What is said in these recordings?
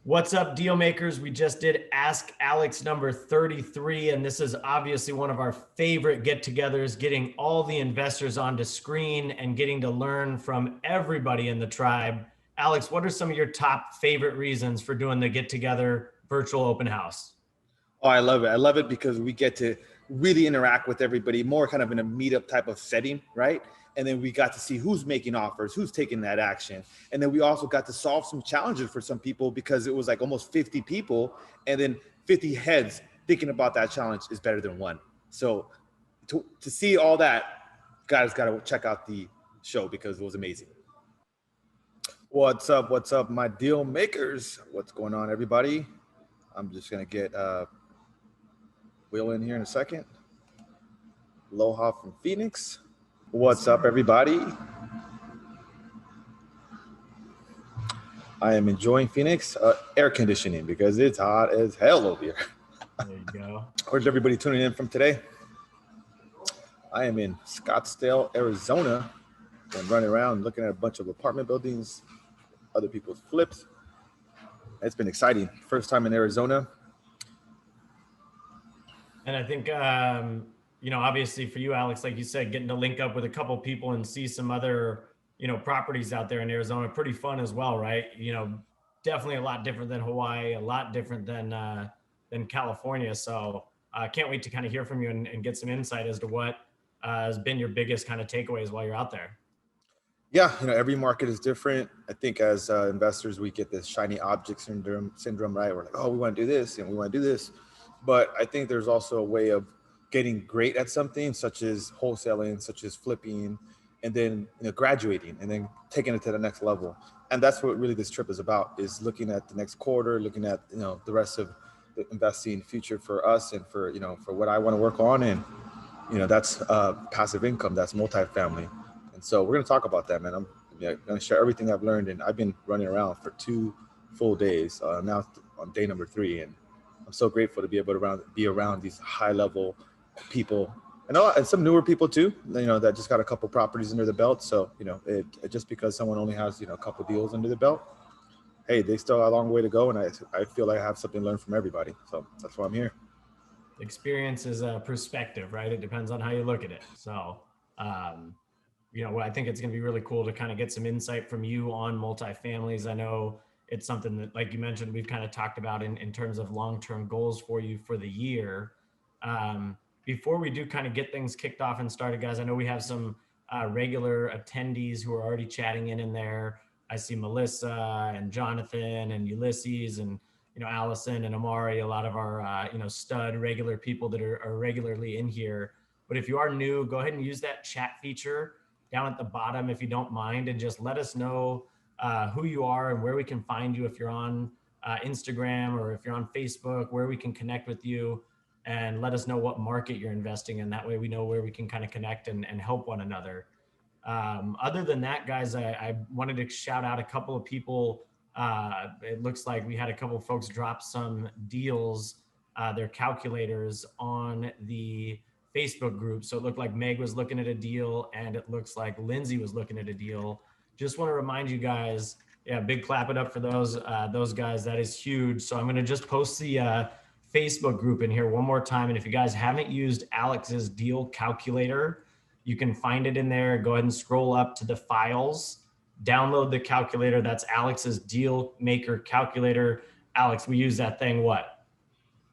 What's up, deal makers? We just did Ask Alex number 33, and this is obviously one of our favorite get-togethers, getting all the investors onto screen and getting to learn from everybody in the tribe. Alex, what are some of your top favorite reasons for doing the get-together virtual open house? Oh, I love it. I love it because we get to really interact with everybody more kind of in a meetup type of setting, right? And then we got to see who's making offers, who's taking that action. And then we also got to solve some challenges for some people because it was like almost 50 people and then 50 heads thinking about that challenge is better than one. So to see all that, guys got to check out the show because it was amazing. What's up? What's up, my deal makers? What's going on, everybody? I'm just going to get Will in here in a second. Aloha from Phoenix. What's up, everybody? I am enjoying Phoenix air conditioning because it's hot as hell over here. There you go. Where's everybody tuning in from today? I am in Scottsdale, Arizona, and running around looking at a bunch of apartment buildings, other people's flips. It's been exciting. First time in Arizona. And I think, obviously for you, Alex, like you said, getting to link up with a couple people and see some other, properties out there in Arizona, pretty fun as well, right? Definitely a lot different than Hawaii, a lot different than California. So I can't wait to kind of hear from you and get some insight as to what has been your biggest kind of takeaways while you're out there. Yeah, every market is different. I think as investors, we get this shiny object syndrome, right? We're like, oh, we want to do this and we want to do this. But I think there's also a way of getting great at something, such as wholesaling, such as flipping, and then graduating and then taking it to the next level. And that's what really this trip is about, is looking at the next quarter, looking at the rest of the investing future for us and for for what I want to work on. And that's passive income, that's multifamily. And so we're going to talk about that, man. I'm going to share everything I've learned, and I've been running around for 2 full days now on day number 3, and I'm so grateful to be able to be around these high-level people and some newer people too, that just got a couple properties under the belt. So, just because someone only has, a couple deals under the belt, hey, they still have a long way to go. And I feel like I have something to learn from everybody. So that's why I'm here. Experience is a perspective, right? It depends on how you look at it. So, I think it's going to be really cool to kind of get some insight from you on multifamilies. I know it's something that, like you mentioned, we've kind of talked about in terms of long-term goals for you for the year. Before we do kind of get things kicked off and started, guys, I know we have some regular attendees who are already chatting in there. I see Melissa and Jonathan and Ulysses and, Allison and Amari, a lot of our, stud regular people that are regularly in here. But if you are new, go ahead and use that chat feature down at the bottom if you don't mind, and just let us know who you are and where we can find you if you're on Instagram or if you're on Facebook, where we can connect with you, and let us know what market you're investing in. That way we know where we can kind of connect and help one another. Other than that, guys, I wanted to shout out a couple of people. It looks like we had a couple of folks drop some deals, their calculators on the Facebook group. So it looked like Meg was looking at a deal, and it looks like Lindsay was looking at a deal. Just want to remind you guys, big clap it up for those guys. That is huge. So I'm going to just post the Facebook group in here one more time. And if you guys haven't used Alex's deal calculator, you can find it in there. Go ahead and scroll up to the files, download the calculator. That's Alex's deal maker calculator. Alex, we use that thing,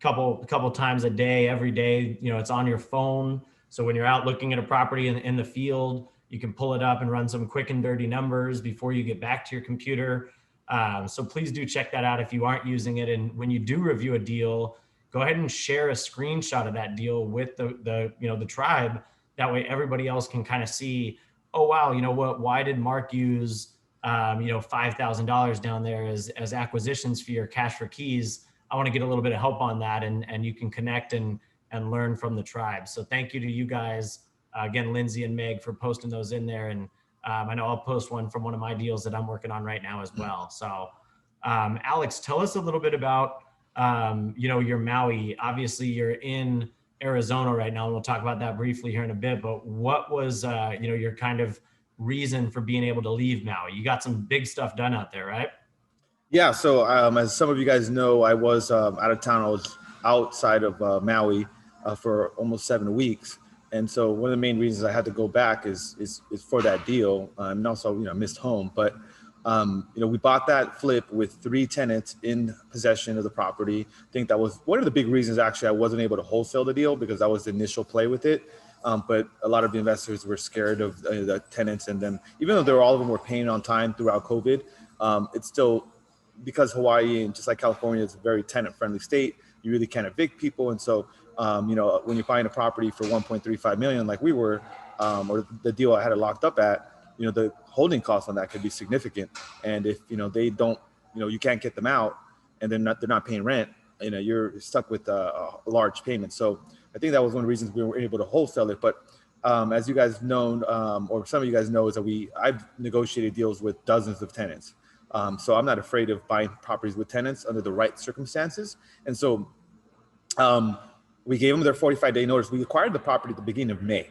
couple times a day, every day. It's on your phone. So when you're out looking at a property in the field, you can pull it up and run some quick and dirty numbers before you get back to your computer. So please do check that out if you aren't using it. And when you do review a deal, go ahead and share a screenshot of that deal with the tribe. That way everybody else can kind of see, oh, wow, why did Mark use, $5,000 down there as acquisitions fee or cash for keys? I want to get a little bit of help on that, and you can connect and learn from the tribe. So thank you to you guys, again, Lindsay and Meg, for posting those in there. And I know I'll post one from one of my deals that I'm working on right now as well. So Alex, tell us a little bit about, your Maui. Obviously you're in Arizona right now, and we'll talk about that briefly here in a bit, but what was, your kind of reason for being able to leave Maui? You got some big stuff done out there, right? Yeah, so as some of you guys know, I was out of town. I was outside of Maui for almost 7 weeks, and so one of the main reasons I had to go back is for that deal, and also missed home. But we bought that flip with 3 tenants in possession of the property. I think that was one of the big reasons actually I wasn't able to wholesale the deal, because that was the initial play with it. But a lot of the investors were scared of the tenants, and then even though all of them were paying on time throughout COVID, it's still, because Hawaii and just like California is a very tenant friendly state, you really can't evict people. And so, when you're buying a property for 1.35 million, like we were, or the deal I had it locked up at, the holding costs on that could be significant. And if, they don't, you can't get them out, and they're not paying rent, you're stuck with a large payment. So I think that was one of the reasons we were able to wholesale it. But as you guys know, or some of you guys know, is that I've negotiated deals with dozens of tenants. So I'm not afraid of buying properties with tenants under the right circumstances. And so um, we gave them their 45-day notice. We acquired the property at the beginning of May,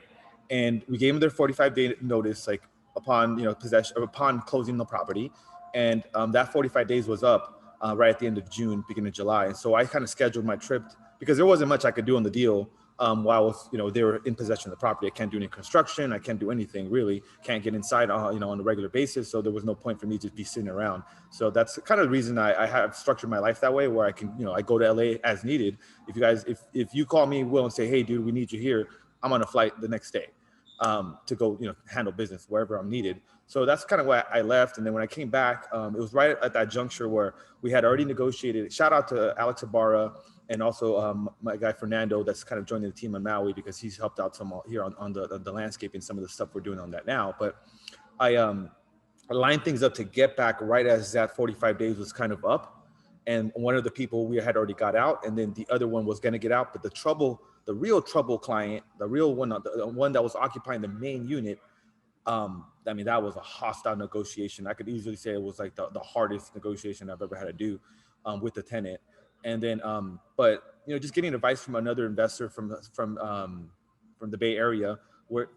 and we gave them their 45-day notice, like upon possession, or upon closing the property. And that 45 days was up right at the end of June, beginning of July. And so I kind of scheduled my trip, because there wasn't much I could do on the deal while they were in possession of the property. I can't do any construction. I can't do anything really. Can't get inside on a regular basis. So there was no point for me to be sitting around. So that's kind of the reason I have structured my life that way, where I can I go to LA as needed. If you guys, if you call me, Will, and say, hey dude, we need you here, I'm on a flight the next day to go handle business wherever I'm needed. So that's kind of why I left. And then when I came back, it was right at that juncture where we had already negotiated. Shout out to Alex Ibarra, and also my guy Fernando, that's kind of joining the team on Maui, because he's helped out some here on the landscape and some of the stuff we're doing on that now. But I lined things up to get back right as that 45 days was kind of up. And one of the people we had already got out, and then the other one was going to get out. But the real trouble client, the real one, the one that was occupying the main unit, that was a hostile negotiation. I could easily say it was like the hardest negotiation I've ever had to do with the tenant. And then, but just getting advice from another investor from the Bay Area,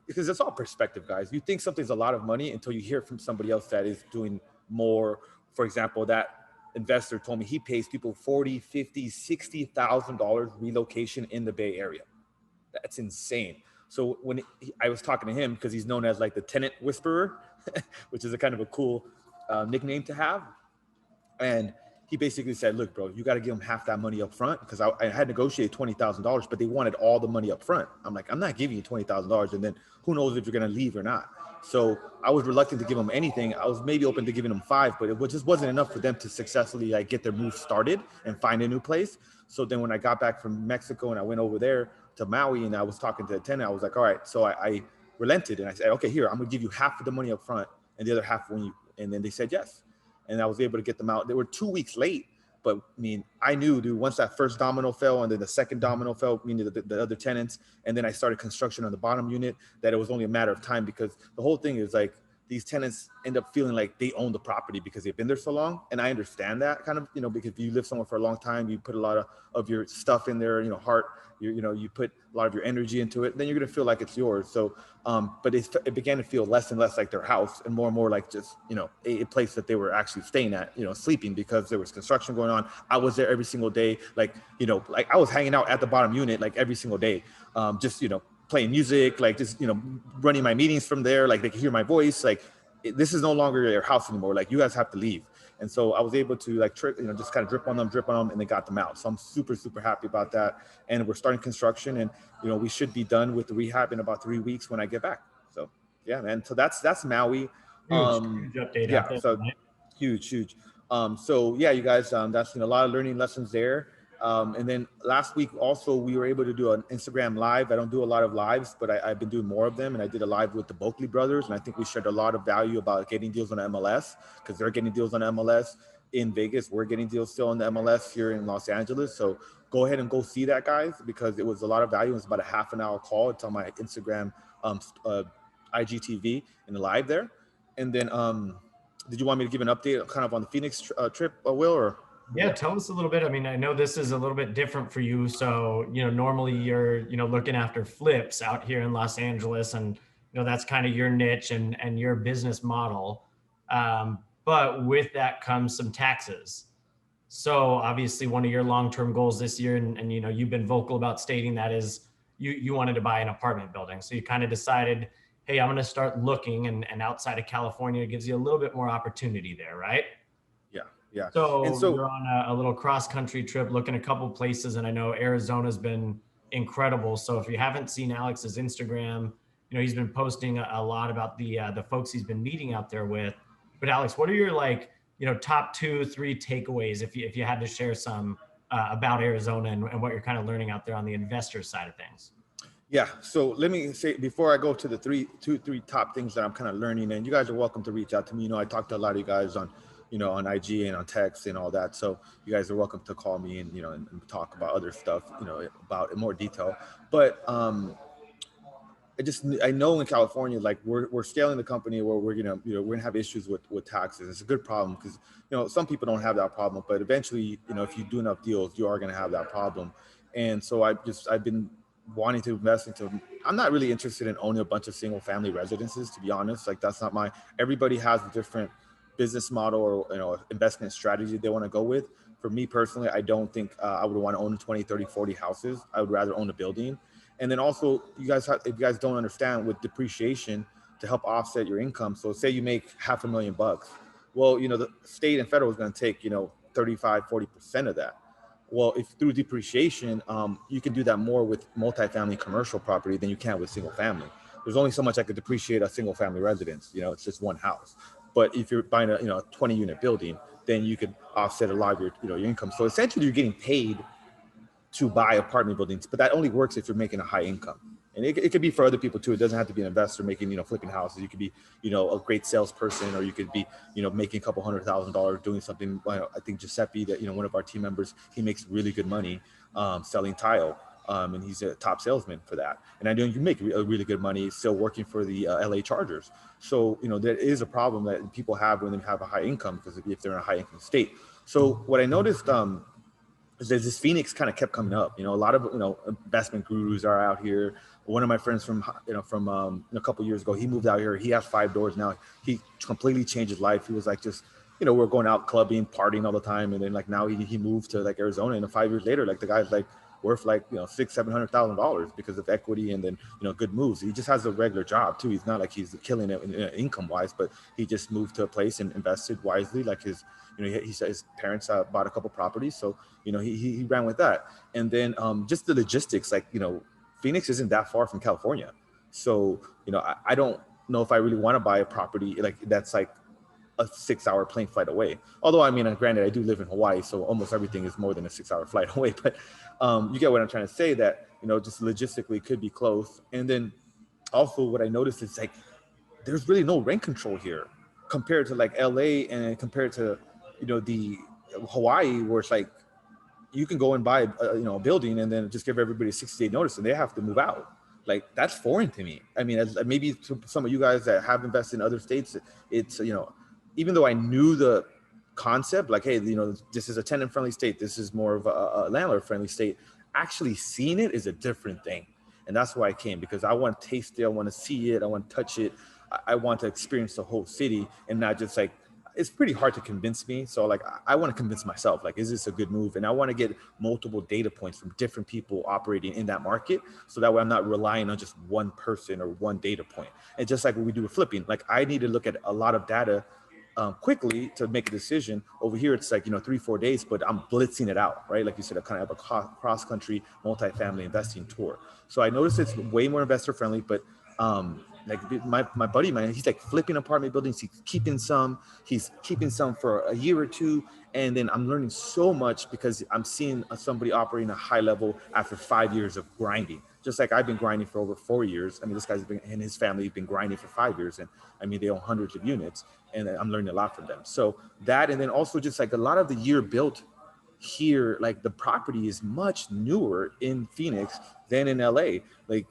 because it's all perspective, guys. You think something's a lot of money until you hear from somebody else that is doing more. For example, that investor told me he pays people $40,000, $50,000, $60,000 relocation in the Bay Area. That's insane. So when I was talking to him, because he's known as like the tenant whisperer, which is a kind of a cool nickname to have. And he basically said, look, bro, you got to give them half that money up front, because I had negotiated $20,000, but they wanted all the money up front. I'm like, I'm not giving you $20,000. And then who knows if you're going to leave or not. So I was reluctant to give them anything. I was maybe open to giving them 5, but it just wasn't enough for them to successfully like get their move started and find a new place. So then when I got back from Mexico and I went over there to Maui and I was talking to the tenant, I was like, all right. So I relented and I said, okay, here, I'm gonna give you half of the money up front and the other half and then they said yes. And I was able to get them out. They were 2 weeks late, but I knew, dude, once that first domino fell and then the second domino fell, meaning the other tenants, and then I started construction on the bottom unit, that it was only a matter of time, because the whole thing is like, these tenants end up feeling like they own the property because they've been there so long. And I understand that kind of, because if you live somewhere for a long time, you put a lot of your stuff in there, heart, you put a lot of your energy into it, then you're going to feel like it's yours. So, but it began to feel less and less like their house and more like just, a place that they were actually staying at, sleeping, because there was construction going on. I was there every single day. Like I was hanging out at the bottom unit, like every single day, just, playing music, like just, running my meetings from there. Like they could hear my voice. Like this is no longer their house anymore. Like you guys have to leave. And so I was able to like, just kind of drip on them, and they got them out. So I'm super, super happy about that. And we're starting construction, and, we should be done with the rehab in about 3 weeks when I get back. So yeah, man. So that's Maui. Huge update. Yeah. Out there, So right? huge. So yeah, you guys, that's a lot of learning lessons there. And then last week also, we were able to do an Instagram live. I don't do a lot of lives, but I've been doing more of them. And I did a live with the Boakley brothers. And I think we shared a lot of value about getting deals on MLS, because they're getting deals on MLS in Vegas. We're getting deals still on the MLS here in Los Angeles. So go ahead and go see that, guys, because it was a lot of value. It was about a half an hour call. It's on my Instagram, IGTV in the live there. And then, did you want me to give an update kind of on the Phoenix trip, Will, or? Yeah, tell us a little bit. I mean, I know this is a little bit different for you. So, normally you're, looking after flips out here in Los Angeles, and, that's kind of your niche and your business model. but with that comes some taxes. So obviously one of your long-term goals this year, and you know, you've been vocal about stating that, is you wanted to buy an apartment building. So you kind of decided, hey, I'm going to start looking, and outside of California, it gives you a little bit more opportunity there, right? Yeah, yeah. And So so you're on a little cross-country trip looking a couple places, and I know Arizona's been incredible. So if you haven't seen Alex's Instagram, you know, he's been posting a lot about the folks he's been meeting out there with. But Alex, what are your, like, you know, top 2, 3 takeaways if you had to share some about Arizona, and what you're kind of learning out there on the investor side of things? yeah, so let me say before I go to the three top things that I'm kind of learning, and you guys are welcome to reach out to me. You know, I talk to a lot of you guys on, you know, on IG and on text and all that. So you guys are welcome to call me and, you know, and talk about other stuff, you know, about in more detail. But I know in California, like we're scaling the company where we're gonna have issues with taxes. It's a good problem because, you know, some people don't have that problem, but eventually, you know, if you do enough deals, you are gonna have that problem. And so I've been wanting to invest into. I'm not really interested in owning a bunch of single family residences, to be honest. Like that's not my. Everybody has a different business model or, you know, investment strategy they want to go with. For me personally, I don't think I would want to own 20, 30, 40 houses. I would rather own a building. And then also, if you guys don't understand, with depreciation to help offset your income. So say you make $500,000. Well, you know, the state and federal is going to take, you know, 35, 40% of that. Well, if through depreciation, you can do that more with multifamily commercial property than you can with single family. There's only so much I could depreciate a single family residence. You know, it's just one house. But if you're buying a, you know, a 20 unit building, then you could offset a lot of your, you know, your income. So essentially, you're getting paid to buy apartment buildings, but that only works if you're making a high income. And it could be for other people too. It doesn't have to be an investor making, you know, flipping houses. You could be, you know, a great salesperson, or you could be, you know, making a couple $100,000 doing something. I think Giuseppe, that, you know, one of our team members, he makes really good money selling tile. And he's a top salesman for that. And I know you make really good money still working for the LA Chargers. So, you know, there is a problem that people have when they have a high income, because if they're in a high income state. So what I noticed, there's this Phoenix kind of kept coming up. You know, a lot of, you know, investment gurus are out here. One of my friends from, you know, from a couple years ago, he moved out here. He has 5 doors now. He completely changed his life. He was like, just, you know, we're going out clubbing, partying all the time, and then like now he moved to like Arizona, and 5 years later, like the guy's like worth like, you know, $600,000-700,000 because of equity and then, you know, good moves. He just has a regular job too. He's not like he's killing it income wise, but he just moved to a place and invested wisely. Like his, you know, he said his parents bought a couple properties, so, you know, he ran with that. And then just the logistics, like, you know, Phoenix isn't that far from California, so, you know, I don't know if I really want to buy a property like that's like a 6-hour plane flight away. Although, I mean, granted, I do live in Hawaii, so almost everything is more than a 6-hour flight away. But you get what I'm trying to say, that, you know, just logistically could be close. And then also what I noticed is like there's really no rent control here compared to like LA, and compared to, you know, the Hawaii, where it's like you can go and buy you know, a building and then just give everybody a 60-day notice and they have to move out. Like that's foreign to me. I mean, maybe to some of you guys that have invested in other states, it's, you know, even though I knew the concept, like, hey, you know, this is a tenant friendly state, this is more of a landlord friendly state, actually seeing it is a different thing. And that's why I came, because I want to taste it, I want to see it, I want to touch it, I want to experience the whole city, and not just like, it's pretty hard to convince me. So like, I want to convince myself, like, is this a good move? And I want to get multiple data points from different people operating in that market, so that way I'm not relying on just one person or one data point. And just like what we do with flipping, like I need to look at a lot of data quickly to make a decision. Over here, it's like, you know, 3-4 days, but I'm blitzing it out, right? Like you said, I kind of have a cross-country multifamily investing tour. So I noticed it's way more investor friendly, but like my buddy, man, he's like flipping apartment buildings. He's keeping some for a year or two. And then I'm learning so much because I'm seeing somebody operating a high level after 5 years of grinding. Just like I've been grinding for over 4 years. I mean, this guy's been, and his family have been grinding for 5 years. And I mean, they own hundreds of units, and I'm learning a lot from them. So that, and then also just like a lot of the year built here, like the property is much newer in Phoenix than in LA. Like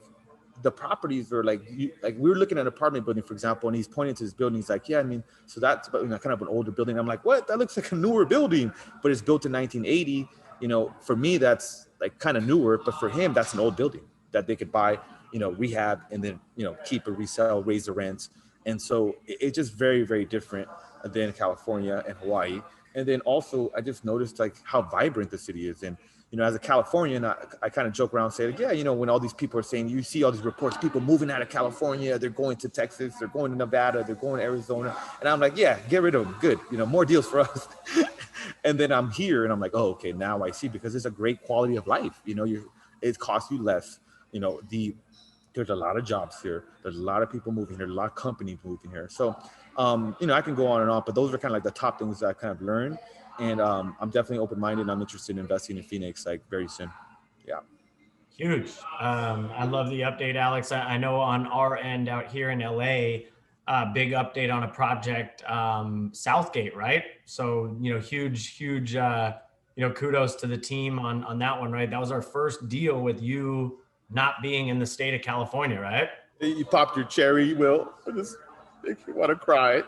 the properties are like, like we were looking at an apartment building, for example, and he's pointing to this building. He's like, yeah, I mean, so that's, you know, kind of an older building. I'm like, what? That looks like a newer building, but it's built in 1980. You know, for me, that's like kind of newer, but for him, that's an old building that they could buy, you know, rehab, and then, you know, keep or resell, raise the rents. And so it's just very, very different. then California and Hawaii. And then also I just noticed like how vibrant the city is. And, as a Californian, I kind of joke around and say, like, yeah, when all these people are saying, you see all these reports, people moving out of California, they're going to Texas, they're going to Nevada, they're going to Arizona. And I'm like, yeah, get rid of them. Good. More deals for us. And then I'm here and I'm like, oh, okay, now I see, because it's a great quality of life. It costs you less. There's a lot of jobs here. There's a lot of people moving here. A lot of companies moving here. So, I can go on and on, but those are kind of like the top things that I kind of learned. And I'm definitely open-minded. I'm interested in investing in Phoenix like very soon. Yeah. Huge. I love the update, Alex. I know on our end out here in LA, big update on a project, Southgate, right? So, huge, kudos to the team on that one, right? That was our first deal with you not being in the state of California, right? You popped your cherry, Will. It just makes me want to cry.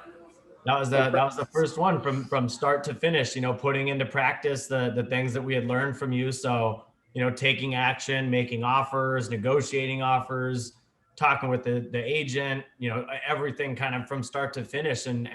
That was the first one from start to finish, putting into practice the things that we had learned from you. So, taking action, making offers, negotiating offers, talking with the agent, everything kind of from start to finish. And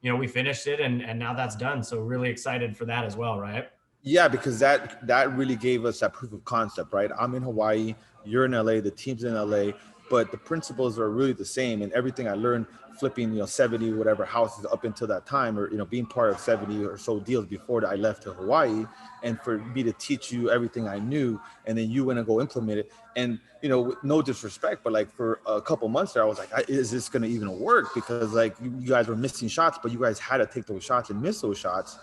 we finished it and now that's done. So really excited for that as well, right? Yeah, because that really gave us that proof of concept, right? I'm in Hawaii, you're in LA, the team's in LA, but the principles are really the same. And everything I learned flipping, 70 whatever houses up until that time, or being part of 70 or so deals before I left to Hawaii, and for me to teach you everything I knew, and then you went and go implement it. And with no disrespect, but like for a couple months there, I was like, is this going to even work? Because like you guys were missing shots, but you guys had to take those shots and miss those shots,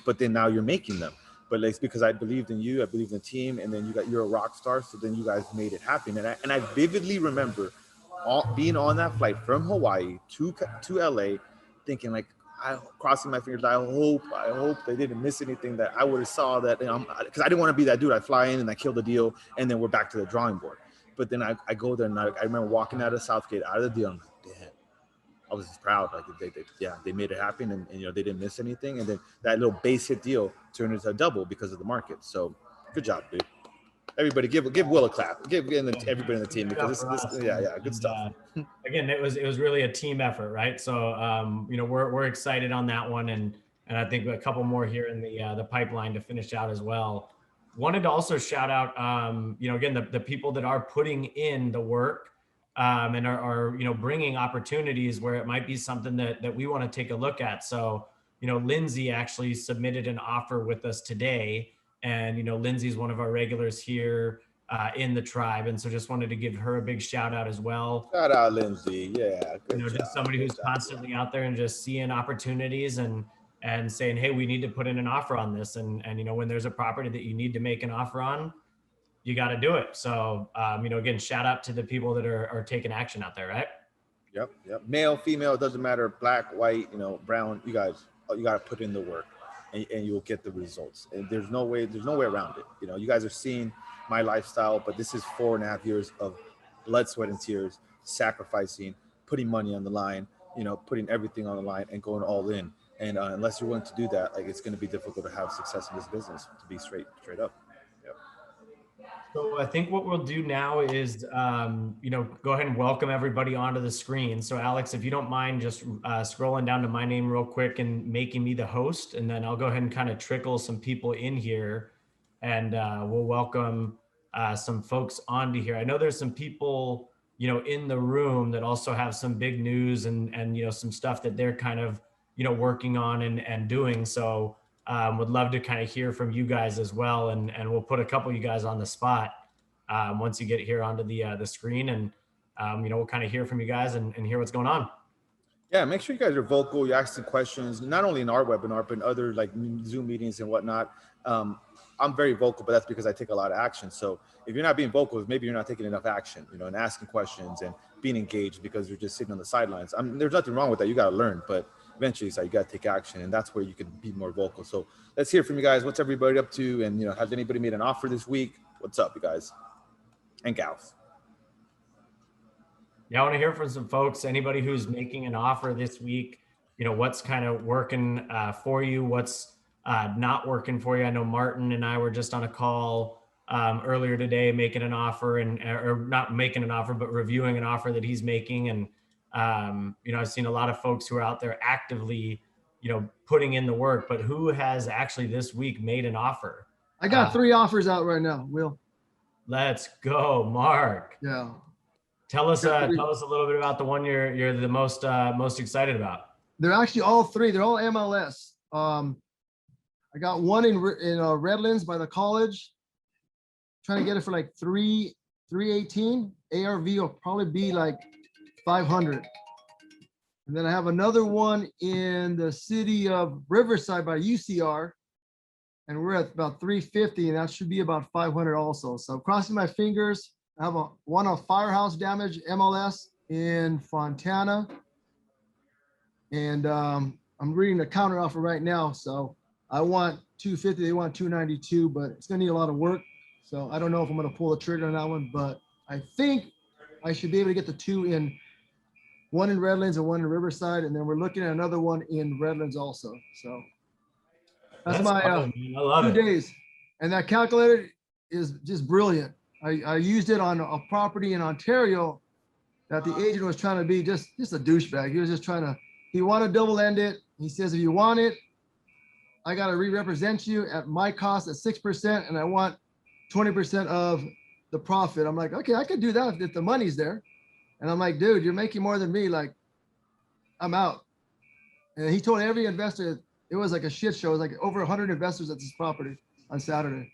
but then now you're making them. But it's because I believed in you, I believed in the team, and then you're a rock star. So then you guys made it happen. And I vividly remember being on that flight from Hawaii to LA, thinking like, crossing my fingers. I hope they didn't miss anything, that I would have saw that. Because I didn't want to be that dude. I fly in and I kill the deal, and then we're back to the drawing board. But then I go there, and I remember walking out of Southgate, out of the deal. I'm like, damn. I was just proud. Like they made it happen, and they didn't miss anything. And then that little base hit deal turned into a double because of the market. So good job, dude. Everybody give Will a clap. Give everybody in the team, because this good stuff. Again, it was really a team effort, right? So we're excited on that one, and I think a couple more here in the pipeline to finish out as well. Wanted to also shout out again the people that are putting in the work and are bringing opportunities where it might be something that we want to take a look at. So Lindsay actually submitted an offer with us today, and Lindsay's one of our regulars here in the tribe, and so just wanted to give her a big shout out as well. Shout out Lindsay, yeah, good job, just somebody who's constantly out there and just seeing opportunities and saying, hey, we need to put in an offer on this, and when there's a property that you need to make an offer on, you got to do it. So, again, shout out to the people that are taking action out there, right? Yep. Male, female, it doesn't matter. Black, white, brown. You got to put in the work, and you'll get the results. And there's no way around it. You guys are seeing my lifestyle, but this is 4.5 years of blood, sweat, and tears, sacrificing, putting money on the line, putting everything on the line and going all in. And unless you're willing to do that, like, it's going to be difficult to have success in this business, to be straight up. So I think what we'll do now is, go ahead and welcome everybody onto the screen. So Alex, if you don't mind just scrolling down to my name real quick and making me the host, and then I'll go ahead and kind of trickle some people in here, and we'll welcome some folks onto here. I know there's some people, in the room that also have some big news and some stuff that they're kind of, working on and doing. So would love to kind of hear from you guys as well, and we'll put a couple of you guys on the spot once you get here onto the screen, and we'll kind of hear from you guys and hear what's going on. Yeah, make sure you guys are vocal. You're asking questions, not only in our webinar, but in other like Zoom meetings and whatnot. I'm very vocal, but that's because I take a lot of action. So if you're not being vocal, maybe you're not taking enough action, and asking questions and being engaged because you're just sitting on the sidelines. There's nothing wrong with that. You got to learn, but eventually it's like you got to take action, and that's where you can be more vocal. So let's hear from you guys. What's everybody up to? And, has anybody made an offer this week? What's up, you guys and gals? Yeah, I want to hear from some folks. Anybody who's making an offer this week, what's kind of working for you? What's not working for you? I know Martin and I were just on a call earlier today, making an offer or not making an offer, but reviewing an offer that he's making. And You know, I've seen a lot of folks who are out there actively, you know, putting in the work, but who has actually this week made an offer? I got 3 offers out right now, Will. Let's go, Mark. Yeah. Tell us a little bit about the one you're the most excited about. They're actually all 3. They're all MLS. I got one in Redlands by the college. Trying to get it for like 318. ARV will probably be like 500. And then I have another one in the city of Riverside by UCR, and we're at about 350, and that should be about 500 also. So crossing my fingers. I have one of firehouse damage MLS in Fontana, and I'm reading the counter offer right now. So I want 250. They want 292, but it's gonna need a lot of work. So I don't know if I'm gonna pull the trigger on that one, but I think I should be able to get the 2 in. One in Redlands and one in Riverside, and then we're looking at another one in Redlands also. So that's my fun, I love 2 it. days. And that calculator is just brilliant. I used it on a property in Ontario that the agent was trying to be just a douchebag. He was just trying to, he wanted to double end it. He says, if you want it, I got to re-represent you at my cost at 6%, and I want 20% of the profit. I'm like, okay, I could do that if the money's there. And I'm like, dude, you're making more than me. Like, I'm out. And he told every investor, it was like a shit show. It was like over 100 investors at this property on Saturday.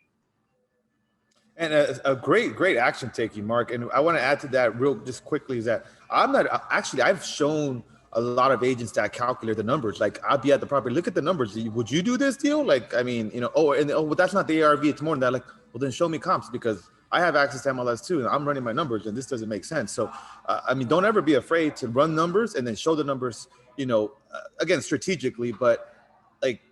And a great action taking, Mark. And I want to add to that real just quickly is that I've shown a lot of agents that calculate the numbers. Like, I'll be at the property, look at the numbers. Would you do this deal? Like, I mean, you know, well, that's not the ARV. It's more than that. Like, well, then show me comps, because I have access to MLS too, and I'm running my numbers, and this doesn't make sense. So, I mean, don't ever be afraid to run numbers and then show the numbers, you know, again, strategically, but like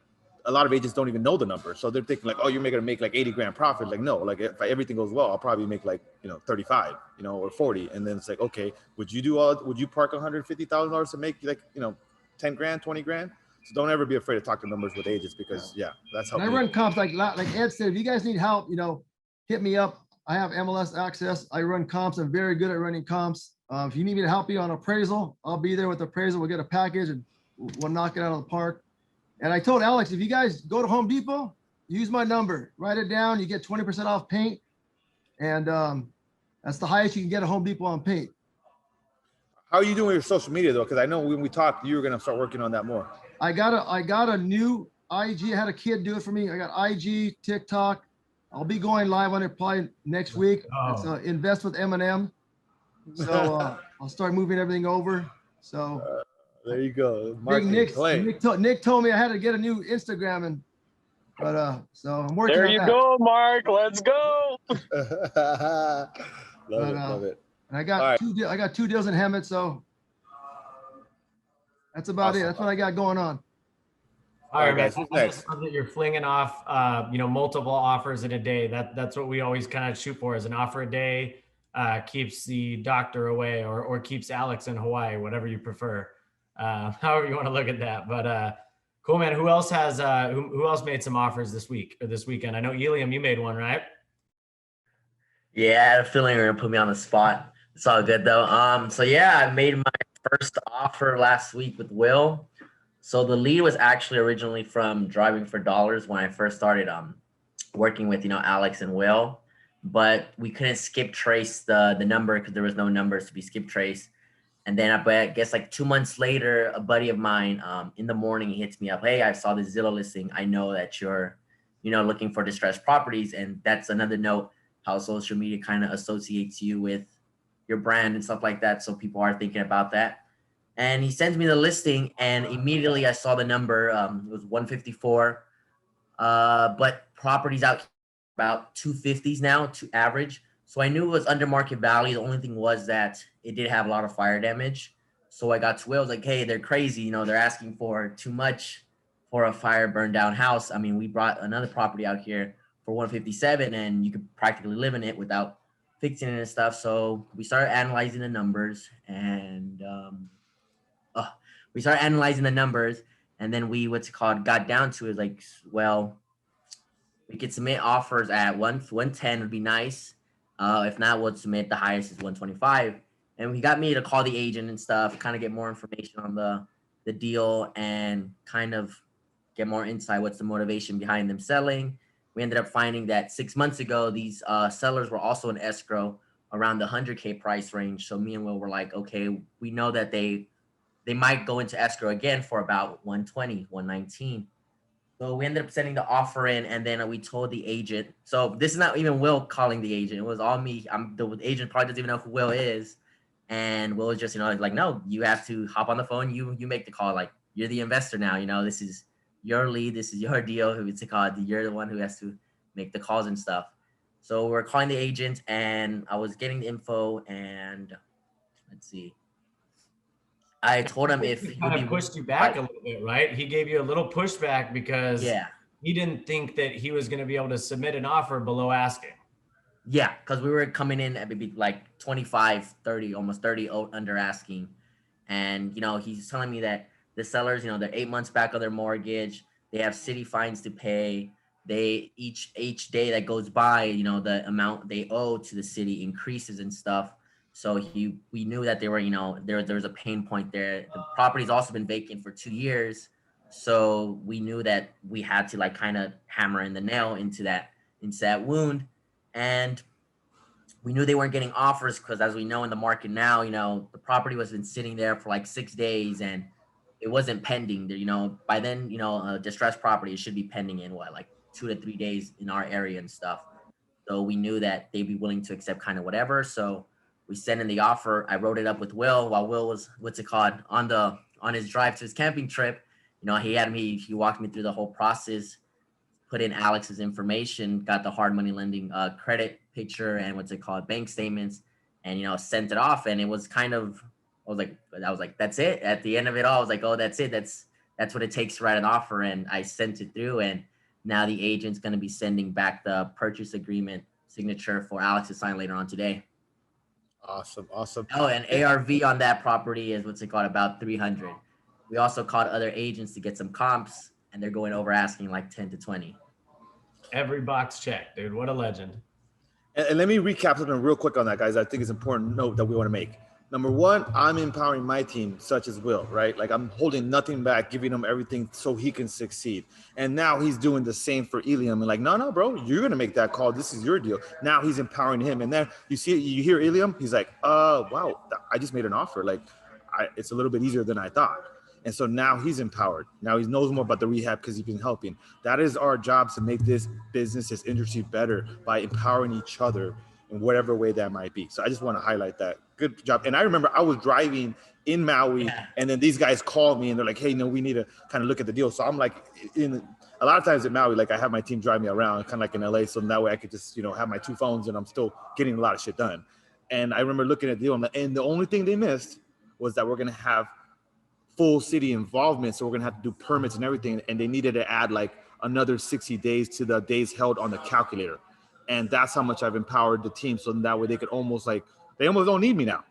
a lot of agents don't even know the numbers. So they're thinking like, oh, you're going to make like 80 grand profit. Like, no, like if everything goes well, I'll probably make like, you know, 35, you know, or 40. And then it's like, okay, would you park $150,000 to make like, you know, 10 grand, 20 grand? So don't ever be afraid to talk to numbers with agents, because that's how I run comps like Ed said. If you guys need help, you know, hit me up. I have MLS access. I run comps. I'm very good at running comps. If you need me to help you on appraisal, I'll be there with appraisal. We'll get a package and we'll knock it out of the park. And I told Alex, if you guys go to Home Depot, use my number, write it down. You get 20% off paint. And that's the highest you can get at Home Depot on paint. How are you doing with your social media though? Because I know when we talked, you were going to start working on that more. I got a new IG. I had a kid do it for me. I got IG, TikTok. I'll be going live on it probably next week. It's Invest with M&M. So I'll start moving everything over. So there you go. Nick told me I had to get a new Instagram, so I'm working on that. There you go, Mark. Let's go. Love it. And I got I got 2 deals in Hemet, so that's about it. That's what I got going on. All right, guys. I just love that you're flinging off, you know, multiple offers in a day. That's what we always kind of shoot for, is an offer a day. Keeps the doctor away, or keeps Alex in Hawaii, whatever you prefer. However you want to look at that. But cool, man. Who else has who else made some offers this week or this weekend? I know Eliam, you made one, right? Yeah, I had a feeling you were gonna put me on the spot. It's all good though. So yeah, I made my first offer last week with Will. So the lead was actually originally from Driving for Dollars when I first started working with, you know, Alex and Will, but we couldn't skip trace the number because there was no numbers to be skip traced. And then I guess like 2 months later, a buddy of mine in the morning, he hits me up. Hey, I saw this Zillow listing. I know that you're, you know, looking for distressed properties. And that's another note, how social media kind of associates you with your brand and stuff like that. So people are thinking about that. And he sends me the listing, and immediately I saw the number. It was 154, but properties out about 250s now to average. So I knew it was under market value. The only thing was that it did have a lot of fire damage. So I got to Will. I was like, hey, they're crazy. You know, they're asking for too much for a fire burned down house. I mean, we brought another property out here for 157, and you could practically live in it without fixing it and stuff. So we started analyzing the numbers, and and then we got down to is like, well, we could submit offers at 110 would be nice. If not, we'll submit the highest is 125. and he got me to call the agent and stuff, kind of get more information on the deal and kind of get more insight. What's the motivation behind them selling? We ended up finding that 6 months ago, these sellers were also in escrow around the 100K price range. So me and Will were like, okay, we know that they might go into escrow again for about 120, 119. So we ended up sending the offer in, and then we told the agent. So this is not even Will calling the agent. It was all me. The agent probably doesn't even know who Will is. And Will was just, like, no, you have to hop on the phone. You make the call. Like, you're the investor now. This is your lead. This is your deal. It's a call. You're the one who has to make the calls and stuff. So we're calling the agent, and I was getting the info, and let's see. I told him if he kind of pushed you back a little bit, right? He gave you a little pushback because he didn't think that he was going to be able to submit an offer below asking. Yeah, because we were coming in at maybe like 25, 30, almost 30 under asking. And, he's telling me that the sellers, they're 8 months back on their mortgage. They have city fines to pay. They each day that goes by, the amount they owe to the city increases and stuff. So we knew that they were, there was a pain point there. The property's also been vacant for 2 years. So we knew that we had to like kind of hammer in the nail into that wound. And we knew they weren't getting offers because, as we know in the market now, the property was been sitting there for like 6 days and it wasn't pending. By then, distressed property, it should be pending in like 2 to 3 days in our area and stuff. So we knew that they'd be willing to accept kind of whatever. So we sent in the offer. I wrote it up with Will while Will was, on his drive to his camping trip. He walked me through the whole process, put in Alex's information, got the hard money lending credit picture and bank statements, and sent it off. And it was kind of, I was like, that's it. At the end of it all, I was like, oh, that's it. That's what it takes to write an offer. And I sent it through, and now the agent's going to be sending back the purchase agreement signature for Alex to sign later on today. Awesome. Oh, and ARV on that property is about 300. We also called other agents to get some comps, and they're going over asking like 10 to 20. Every box checked, dude. What a legend. And let me recap something real quick on that, guys. I think it's an important note that we want to make. Number one, I'm empowering my team, such as Will, right? Like I'm holding nothing back, giving him everything so he can succeed. And now he's doing the same for Ilium. And like, no, bro, you're going to make that call. This is your deal. Now he's empowering him. And then you hear Ilium, he's like, wow, I just made an offer. Like it's a little bit easier than I thought. And so now he's empowered. Now he knows more about the rehab because he's been helping. That is our job, to make this business, this industry better by empowering each other in whatever way that might be. So I just want to highlight that. Good job. And I remember I was driving in Maui, and then these guys called me and they're like, hey, no, we need to kind of look at the deal. So I'm like, a lot of times in Maui, like I have my team drive me around, kind of like in LA. So that way I could just, have my 2 phones and I'm still getting a lot of shit done. And I remember looking at the deal, and the only thing they missed was that we're going to have full city involvement. So we're going to have to do permits and everything. And they needed to add like another 60 days to the days held on the calculator. And that's how much I've empowered the team. So that way they could they almost don't need me now.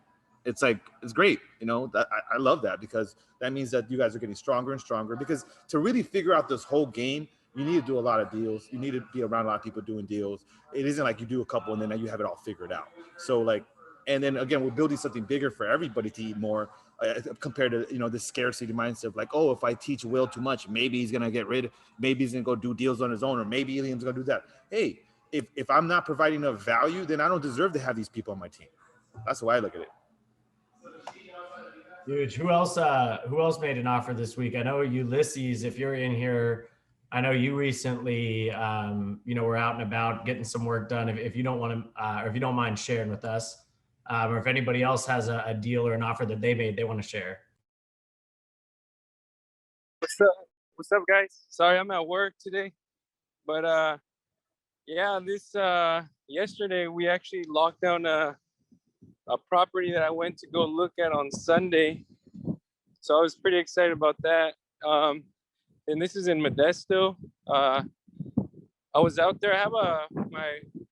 It's like, it's great. I love that, because that means that you guys are getting stronger and stronger, because to really figure out this whole game, you need to do a lot of deals. You need to be around a lot of people doing deals. It isn't like you do a couple and then you have it all figured out. So like, and then again, we're building something bigger for everybody to eat more, compared to, the scarcity mindset of like, oh, if I teach Will too much, maybe he's going to maybe he's going to go do deals on his own, or maybe Ilium's going to do that. Hey, if I'm not providing enough value, then I don't deserve to have these people on my team. That's the way I look at it. Huge. Who else made an offer this week? I know Ulysses, if you're in here, I know you recently, were out and about getting some work done. If you don't want to, or if you don't mind sharing with us, or if anybody else has a deal or an offer that they made, they want to share. What's up, guys? Sorry, I'm at work today, but yesterday we actually locked down a property that I went to go look at on Sunday. So I was pretty excited about that. And this is in Modesto. I was out there. I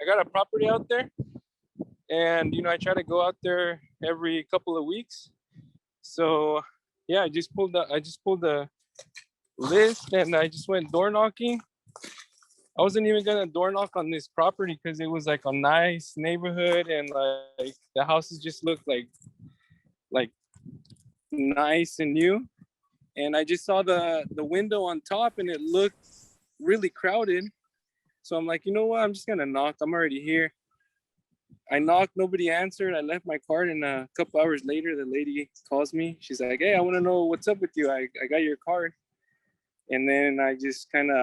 got a property out there, and I try to go out there every couple of weeks. So yeah, I just pulled the list and I just went door knocking. I wasn't even gonna door knock on this property because it was like a nice neighborhood, and like the houses just looked like like nice and new. And I just saw the window on top and it looked really crowded. So I'm like, you know what? I'm just gonna knock. I'm already here. I knocked, nobody answered. I left my card, and a couple hours later, the lady calls me. She's like, "Hey, I want to know what's up with you. I got your card." And then I just kind of,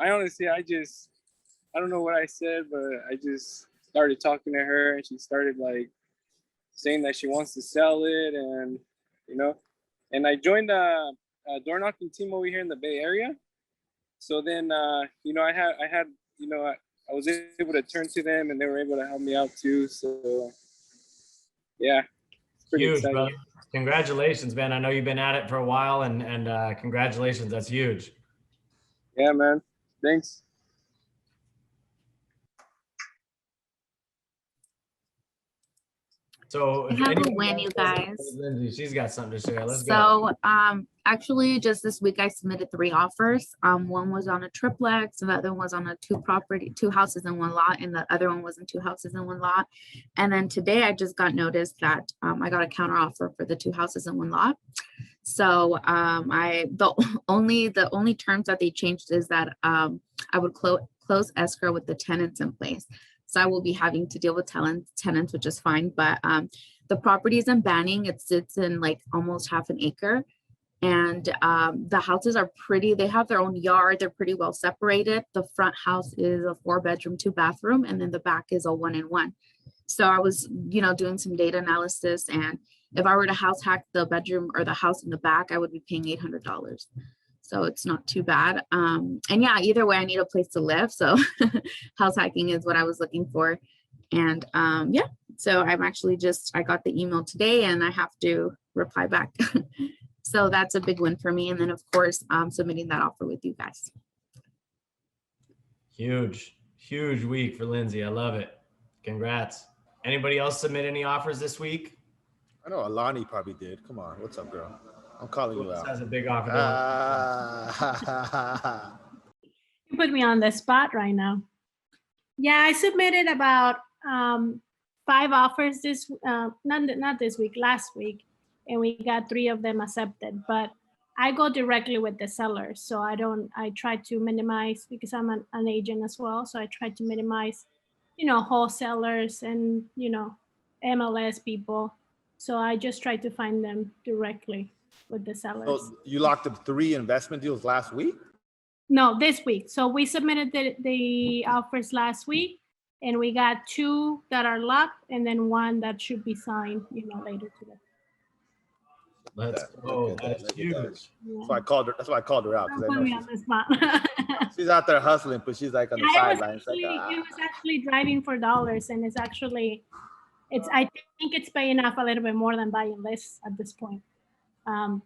I honestly, I don't know what I said, but I just started talking to her, and she started like saying that she wants to sell it, and you know, and I joined a door knocking team over here in the Bay Area. So then, you know, I had, you know, I was able to turn to them, and they were able to help me out too. So yeah, it's pretty Huge, exciting. brother. Congratulations, man. I know you've been at it for a while, and congratulations. That's huge. Yeah, man. Thanks. So I if have a anyone win, else you has- guys. Lindsay, she's got something to share. Let's go. So, actually, just this week I submitted 3 offers. One was on a triplex, and the other one was on a 2 houses in 1 lot, and the other one was in 2 houses in 1 lot. And then today I just got notice that I got a counter offer for the 2 houses in 1 lot. So, the only terms that they changed is that I would close escrow with the tenants in place. So I will be having to deal with tenants, which is fine. But the property is in Banning. It sits in like almost half an acre. And the houses are pretty. They have their own yard. They're pretty well separated. The front house is a 4-bedroom, 2-bathroom. And then the back is a 1-in-1. So I was, doing some data analysis. And if I were to house hack the bedroom or the house in the back, I would be paying $800. So it's not too bad. And yeah, either way, I need a place to live. So house hacking is what I was looking for. And yeah, so I'm actually I got the email today and I have to reply back. So that's a big win for me. And then of course, submitting that offer with you guys. Huge week for Lindsay. I love it. Congrats. Anybody else submit any offers this week? I know Alani probably did. Come on, what's up, girl? I'm calling you This out. has a big offer. You put me on the spot right now. Yeah, I submitted about 5 offers not this week, last week, and we got 3 of them accepted. But I go directly with the sellers, so I try to minimize, because I'm an agent as well. So I try to minimize, wholesalers and MLS people. So I just try to find them directly with the sellers. So you locked up 3 investment deals last week? No, this week. So we submitted the offers last week, and we got 2 that are locked, and then 1 that should be signed, later today. Let's go. That's huge. That's why I called her. That's why I called her out, because I Put know me on the spot. she's out there hustling, but she's like on the sidelines. It was actually driving for dollars, and I think it's paying off a little bit more than buying lists at this point.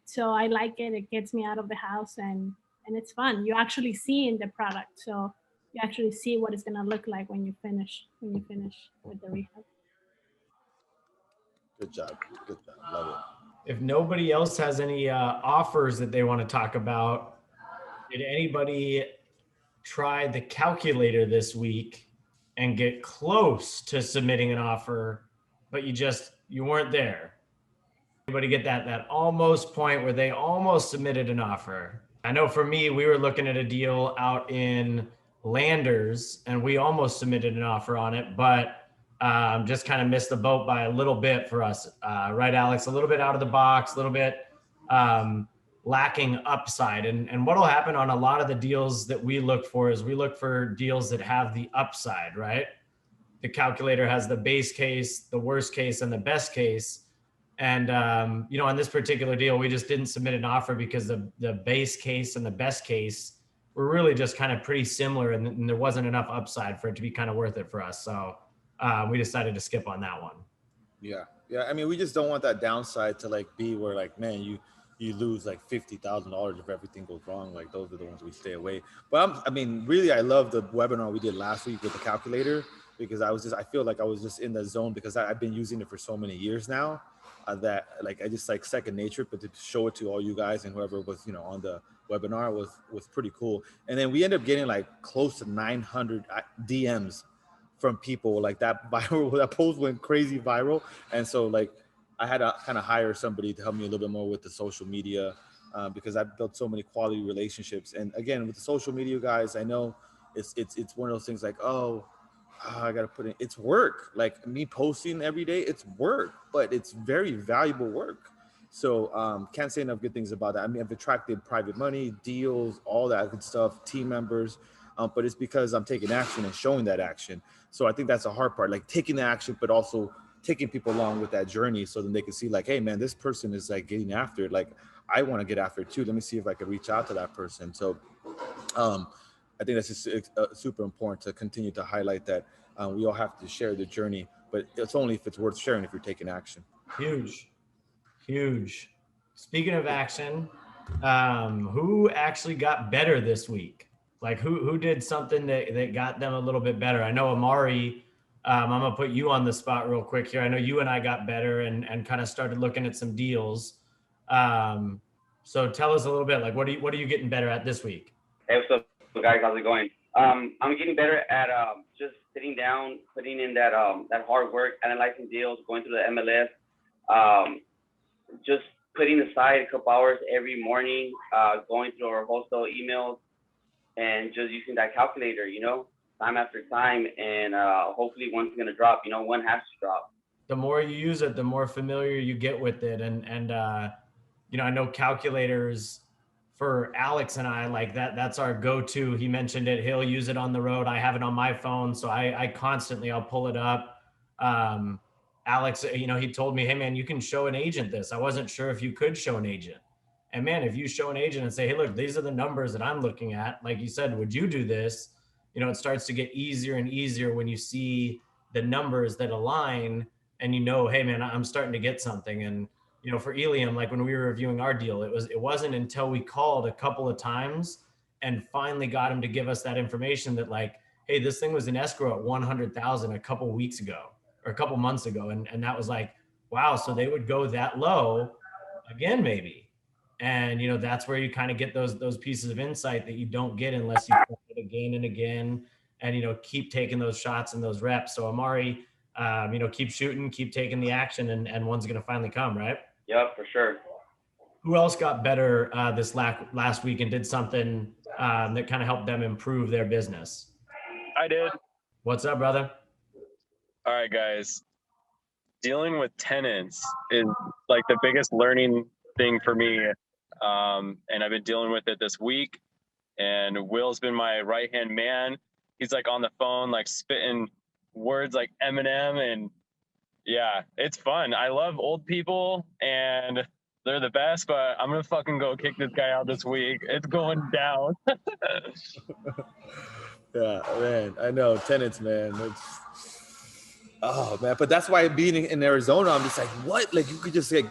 So I like it. It gets me out of the house, and it's fun. You actually see in the product, so you actually see what it's gonna look like when you finish with the rehab. Good job. Love it. If nobody else has any offers that they want to talk about, did anybody try the calculator this week and get close to submitting an offer, but you weren't there? Anybody get that almost point where they almost submitted an offer? I know for me, we were looking at a deal out in Landers and we almost submitted an offer on it, but just kind of missed the boat by a little bit for us. Right, Alex? A little bit out of the box, a little bit lacking upside. And what'll happen on a lot of the deals that we look for is we look for deals that have the upside, right? The calculator has the base case, the worst case, and the best case. And, on this particular deal, we just didn't submit an offer because the base case and the best case were really just kind of pretty similar, and there wasn't enough upside for it to be kind of worth it for us. So we decided to skip on that one. Yeah. I mean, we just don't want that downside to be where man, you lose $50,000 if everything goes wrong. Those are the ones we stay away. But really, I love the webinar we did last week with the calculator, because I feel like I was just in the zone, because I've been using it for so many years now that I just second nature. But to show it to all you guys and whoever was on the webinar was pretty cool. And then we ended up getting close to 900 DMs from people that viral. That post went crazy viral, and so I had to kind of hire somebody to help me a little bit more with the social media, because I've built so many quality relationships. And again, with the social media guys, I know it's one of those things like, I got to put in, it's work. Like me posting every day, it's work, but it's very valuable work. So can't say enough good things about that. I mean, I've attracted private money, deals, all that good stuff, team members, but it's because I'm taking action and showing that action. So I think that's a hard part, like taking the action, but also taking people along with that journey, so then they can see like, hey man, this person is like getting after it. Like I want to get after it too. Let me see if I could reach out to that person. So I think that's just super important to continue to highlight that we all have to share the journey, but it's only if it's worth sharing if you're taking action. Huge. Speaking of action, who actually got better this week? Like who did something that got them a little bit better? I know Amari, I'm gonna put you on the spot real quick here. I know you and I got better and kind of started looking at some deals. So tell us a little bit, like what are you getting better at this week? Hey, what's up, guys? How's it going? I'm getting better at just sitting down, putting in that hard work, analyzing deals, going through the MLS, just putting aside a couple hours every morning, going through our wholesale emails, and just using that calculator, time after time, and hopefully one's gonna drop. One has to drop. The more you use it, the more familiar you get with it, and I know calculators for Alex and I, like that's our go-to. He mentioned it. He'll use it on the road. I have it on my phone. So I constantly, I'll pull it up. Alex, he told me, hey man, you can show an agent this. I wasn't sure if you could show an agent. And man, if you show an agent and say, hey, look, these are the numbers that I'm looking at. Like you said, would you do this? It starts to get easier and easier when you see the numbers that align and hey man, I'm starting to get something. And for Eliam, like when we were reviewing our deal, it wasn't until we called a couple of times and finally got him to give us that information that like, hey, this thing was in escrow at 100,000 a couple weeks ago or a couple months ago. And that was like, wow. So they would go that low again, maybe. And, that's where you kind of get those pieces of insight that you don't get unless you play it again and again and, keep taking those shots and those reps. So Amari, keep shooting, keep taking the action and one's going to finally come, right? Yep, for sure. Who else got better this last week and did something that kind of helped them improve their business? I did. What's up, brother? All right, guys. Dealing with tenants is like the biggest learning thing for me. And I've been dealing with it this week. And Will's been my right-hand man. He's like on the phone, like spitting words like Eminem, and yeah, it's fun. I love old people and they're the best, but I'm gonna fucking go kick this guy out this week. It's going down. Yeah, man, I know tenants, man. Oh man, but that's why being in Arizona, I'm just like, what? Like you could just like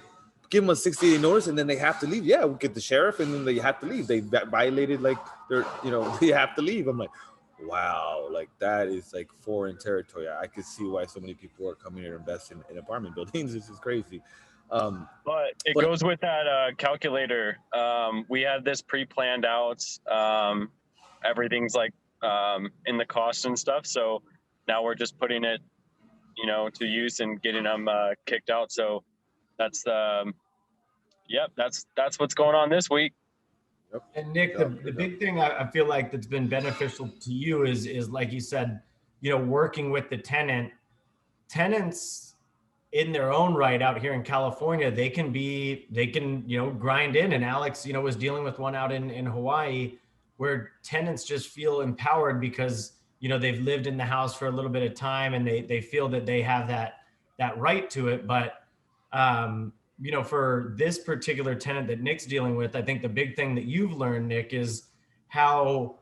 give them a 60-day notice and then they have to leave. Yeah, we'll get the sheriff and then they have to leave. They violated like they have to leave. I'm like, wow, like that is like foreign territory. I could see why so many people are coming here to invest in apartment buildings. This is crazy. But it goes with that calculator. We had this pre-planned out. Everything's like in the cost and stuff. So now we're just putting it, to use and getting them kicked out. So that's that's what's going on this week. And Nick, the big thing I feel like that's been beneficial to you is like you said, working with the tenants in their own right out here in California, they can grind in. And Alex, was dealing with one out in Hawaii where tenants just feel empowered because, they've lived in the house for a little bit of time and they feel that they have that right to it. But, for this particular tenant that Nick's dealing with, I think the big thing that you've learned, Nick, is how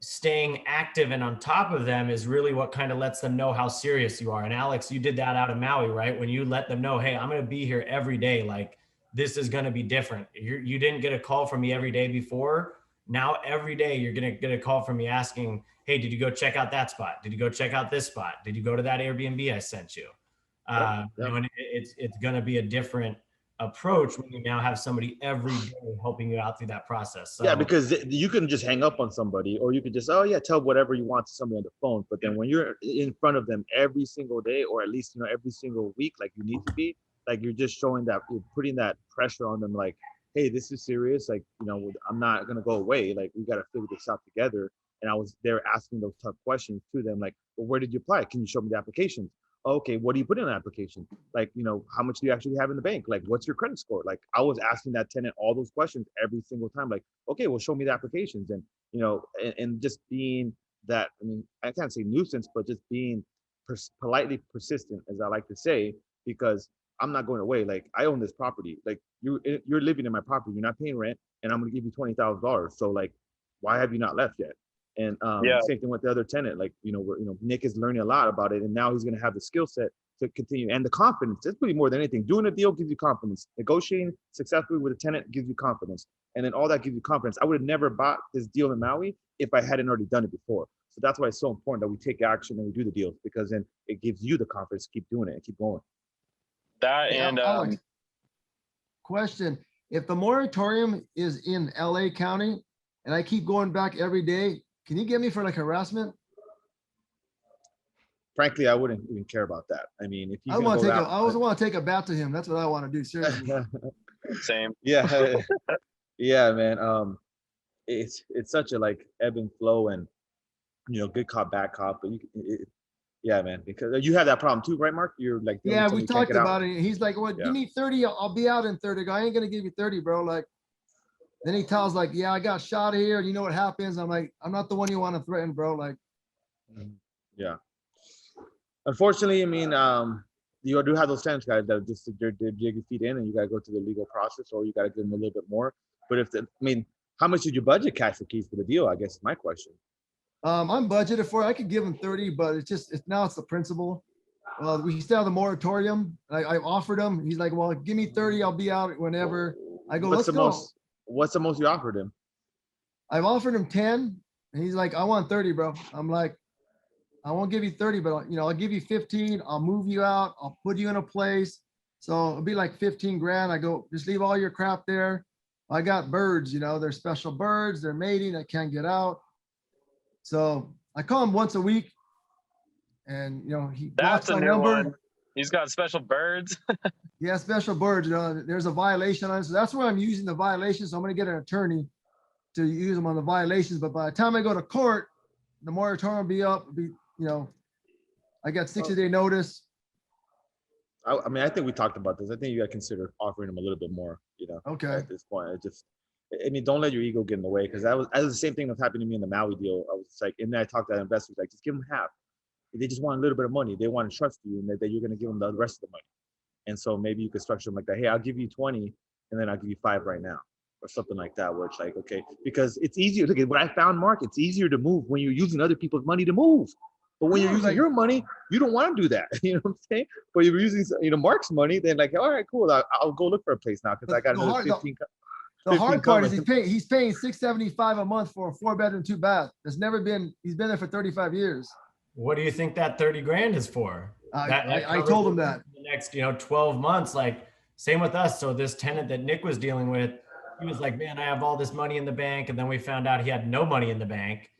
staying active and on top of them is really what kind of lets them know how serious you are. And Alex, you did that out of Maui, right? When you let them know, hey, I'm going to be here every day. Like this is going to be different. You didn't get a call from me every day before. Now, every day you're going to get a call from me asking, hey, did you go check out that spot? Did you go check out this spot? Did you go to that Airbnb I sent you? And it's going to be a different approach when you now have somebody every day helping you out through that process. So, yeah, because you can just hang up on somebody, or you could just tell whatever you want to somebody on the phone. But then when you're in front of them every single day, or at least every single week, like you need to be, like you're just showing that you're putting that pressure on them, like, hey, this is serious. Like, you know, I'm not gonna go away. Like, we got to figure this out together. And I was there asking those tough questions to them, like, well, where did you apply? Can you show me the applications? Okay, what do you put in an application? Like, you know, how much do you actually have in the bank? Like, what's your credit score? Like, I was asking that tenant all those questions every single time. Like, okay, well, show me the applications. And, you know, and just being that, I mean, I can't say nuisance, but just being politely persistent, as I like to say, because I'm not going away. Like, I own this property. Like, you're living in my property. You're not paying rent, and I'm going to give you $20,000. So, like, why have you not left yet? And Yeah. same thing with the other tenant. Like, you know, Nick is learning a lot about it, and now he's going to have the skill set to continue and the confidence. That's really more than anything. Doing a deal gives you confidence. Negotiating successfully with a tenant gives you confidence, and then all that gives you confidence. I would have never bought this deal in Maui if I hadn't already done it before. So that's why it's so important that we take action and we do the deals, because then it gives you the confidence to keep doing it and keep going. That Hey, and Alex, question: if the moratorium is in LA County and I keep going back every day, can you get me for like harassment? Frankly, I wouldn't even care about that. I mean, if I you want to take I always want to take a bat to him. That's what I want to do. Seriously. same. Yeah, yeah, man. It's such a like ebb and flow, and you know, good cop, bad cop. But yeah, man, because you have that problem too, right, Mark? You're like, Yeah, we talked about it. He's like, "Well, give me 30. I'll be out in 30." I go, "I ain't gonna give you 30, bro." Like, then he tells like, "Yeah, I got shot here. You know what happens?" I'm like, "I'm not the one you want to threaten, bro." Like, yeah. Unfortunately, I mean, you do have those tenants, guys, that just they're dig your feet in, and you gotta go through the legal process, or you gotta give them a little bit more. But I mean, how much did you budget cash for keys for the deal? I guess is my question. I'm budgeted for it. I could give him 30, but now it's the principle. We still have the moratorium. I offered him. He's like, "Well, give me 30. I'll be out whenever." I go, "Let's go." What's the most you offered him? I've offered him 10, and he's like, "I want 30, bro." I'm like, "I won't give you 30, but I'll give you 15. I'll move you out. I'll put you in a place. So it'll be like 15 grand." I go, "Just leave all your crap there. I got birds, they're special birds. They're mating. I can't get out." So I call him once a week, and he blocks That's a my new number. one. He's got special birds. Yeah, special birds. There's a violation on it, so that's where I'm using the violations. So I'm going to get an attorney to use them on the violations. But by the time I go to court, the moratorium will be up. I got 60-day notice. I mean, I think we talked about this. I think you got to consider offering him a little bit more. Okay. At this point, I mean, don't let your ego get in the way, because that was the same thing that happened to me in the Maui deal. I was like, and then I talked to investors, like, just give them half. They just want a little bit of money. They want to trust you, and that you're going to give them the rest of the money. And so maybe you could structure them like that. Hey, I'll give you 20, and then I'll give you 5 right now, or something like that. Where it's like, okay, because it's easier. Look at what I found, Mark. It's easier to move when you're using other people's money to move. But when you're using your money, you don't want to do that. You know what I'm saying? But if you're using Mark's money, then like, all right, cool. I'll go look for a place now, because I got another 15. The hard part is he's paying $675 a month for a 4-bedroom, 2-bath. He's been there for 35 years. What do you think that 30 grand is for? I told him that. The next, 12 months, like same with us. So this tenant that Nick was dealing with, he was like, "Man, I have all this money in the bank." And then we found out he had no money in the bank.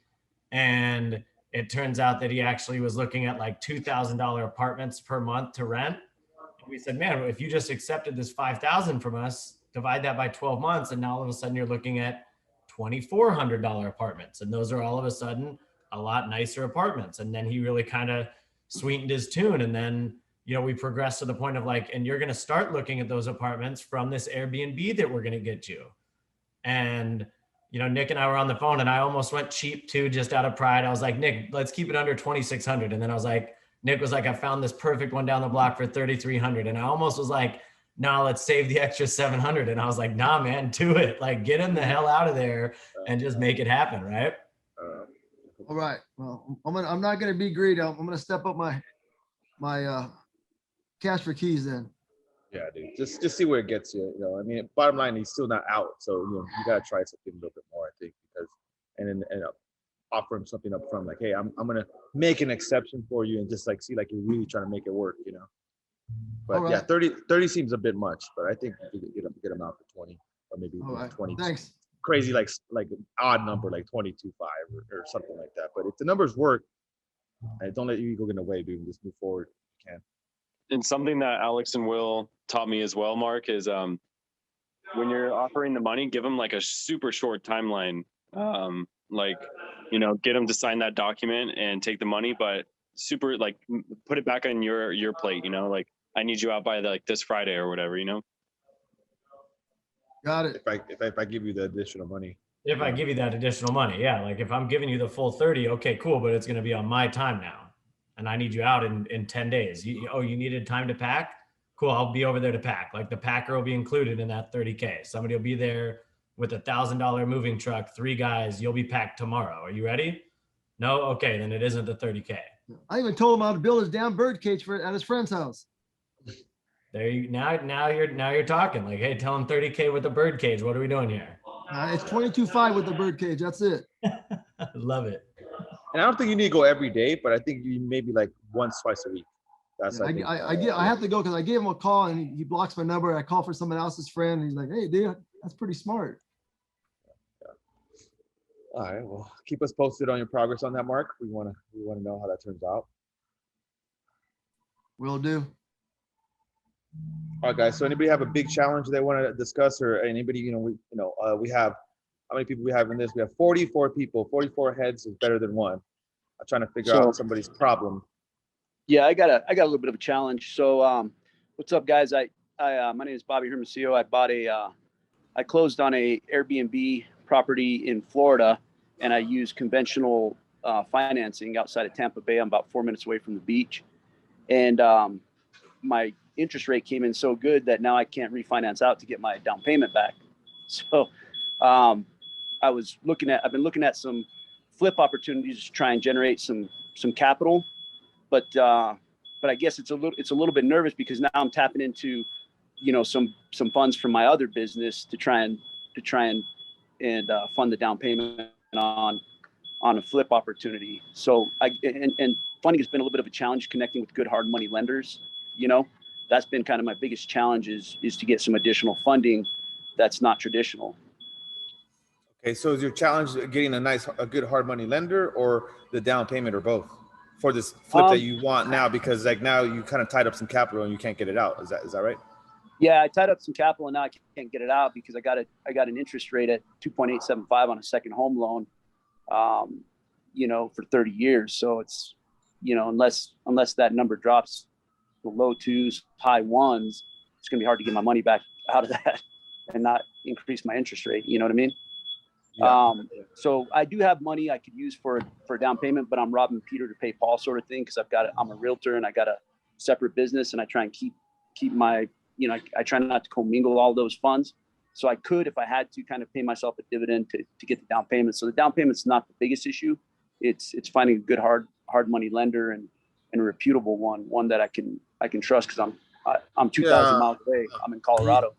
And it turns out that he actually was looking at like $2,000 apartments per month to rent. And we said, "Man, if you just accepted this $5,000 from us, divide that by 12 months. And now all of a sudden you're looking at $2,400 apartments." And those are all of a sudden a lot nicer apartments. And then he really kind of sweetened his tune. And then, we progressed to the point of like, and you're going to start looking at those apartments from this Airbnb that we're going to get you. And, Nick and I were on the phone, and I almost went cheap too, just out of pride. I was like, "Nick, let's keep it under 2,600. And then I was like, Nick was like, "I found this perfect one down the block for 3,300. And I almost was like, "Nah, let's save the extra 700. And I was like, "Nah, man, do it. Like, get him the hell out of there and just make it happen." Right. All right. Well, I'm not going to be greedy. I'm going to step up my cash for keys then. Yeah, dude. Just see where it gets you. I mean, bottom line, he's still not out, so you gotta try something a little bit more, I think, because and offer him something up front, like, "Hey, I'm gonna make an exception for you," and just like see like you're really trying to make it work, But right. yeah, 30 seems a bit much, but I think you could get him out for 20, or maybe Right. 20. Thanks. Crazy, like an odd number, like 22.5 or something like that. But if the numbers work, don't let your ego get in the way, dude. Just move forward if you can. And something that Alex and Will taught me as well, Mark, is when you're offering the money, give them like a super short timeline. Like, get them to sign that document and take the money, but super like put it back on your plate. Like I need you out by like this Friday or whatever. Got it. If I give you the additional money. If I give you that additional money, yeah. Like if I'm giving you the full 30, okay, cool, but it's going to be on my time now. And I need you out in 10 days. You needed time to pack? Cool, I'll be over there to pack. Like the packer will be included in that 30K. Somebody will be there with $1,000 moving truck, 3 guys, you'll be packed tomorrow. Are you ready? No? Okay, then it isn't the 30K. I even told him how to build his damn bird cage at his friend's house. Now you're talking. Like, hey, tell him 30K with the bird cage. What are we doing here? It's 22.5 with the bird cage. That's it. Love it. And I don't think you need to go every day, but I think you maybe like once, twice a week. That's I have to go because I gave him a call and he blocks my number. I call for someone else's friend and he's like, hey, dude, that's pretty smart. All right. Well, keep us posted on your progress on that, Mark. We want to know how that turns out. Will do. All right, guys. So anybody have a big challenge they want to discuss, or anybody, we have, how many people we have in this? We have 44 people. 44 heads is better than one. I'm trying to figure out somebody's problem. Yeah, I got a little bit of a challenge. So, what's up, guys? My name is Bobby Hermosillo. I closed on a Airbnb property in Florida, and I used conventional financing outside of Tampa Bay. I'm about 4 minutes away from the beach, and my interest rate came in so good that now I can't refinance out to get my down payment back. So, I've been looking at some flip opportunities to try and generate some capital. But I guess it's a little bit nervous because now I'm tapping into, some funds from my other business to try and fund the down payment on a flip opportunity. So and funding has been a little bit of a challenge connecting with good hard money lenders. That's been kind of my biggest challenge is to get some additional funding that's not traditional. Okay, so is your challenge getting a good hard money lender or the down payment or both? For this flip that you want now, because like now you kind of tied up some capital and you can't get it out. Is that right? Yeah, I tied up some capital and now I can't get it out because I got an interest rate at 2.875 on a second home loan, for 30 years. So it's, unless that number drops the low 2s, high 1s, it's gonna be hard to get my money back out of that and not increase my interest rate. You know what I mean? Yeah. So I do have money I could use for down payment, but I'm robbing Peter to pay Paul sort of thing. Cause I'm a realtor and I got a separate business and I try and keep my, I try not to commingle all those funds. So I could, if I had to, kind of pay myself a dividend to get the down payment. So the down payment's not the biggest issue. It's finding a good hard money lender and a reputable one that I can trust. Cause I'm 2,000 miles away. I'm in Colorado.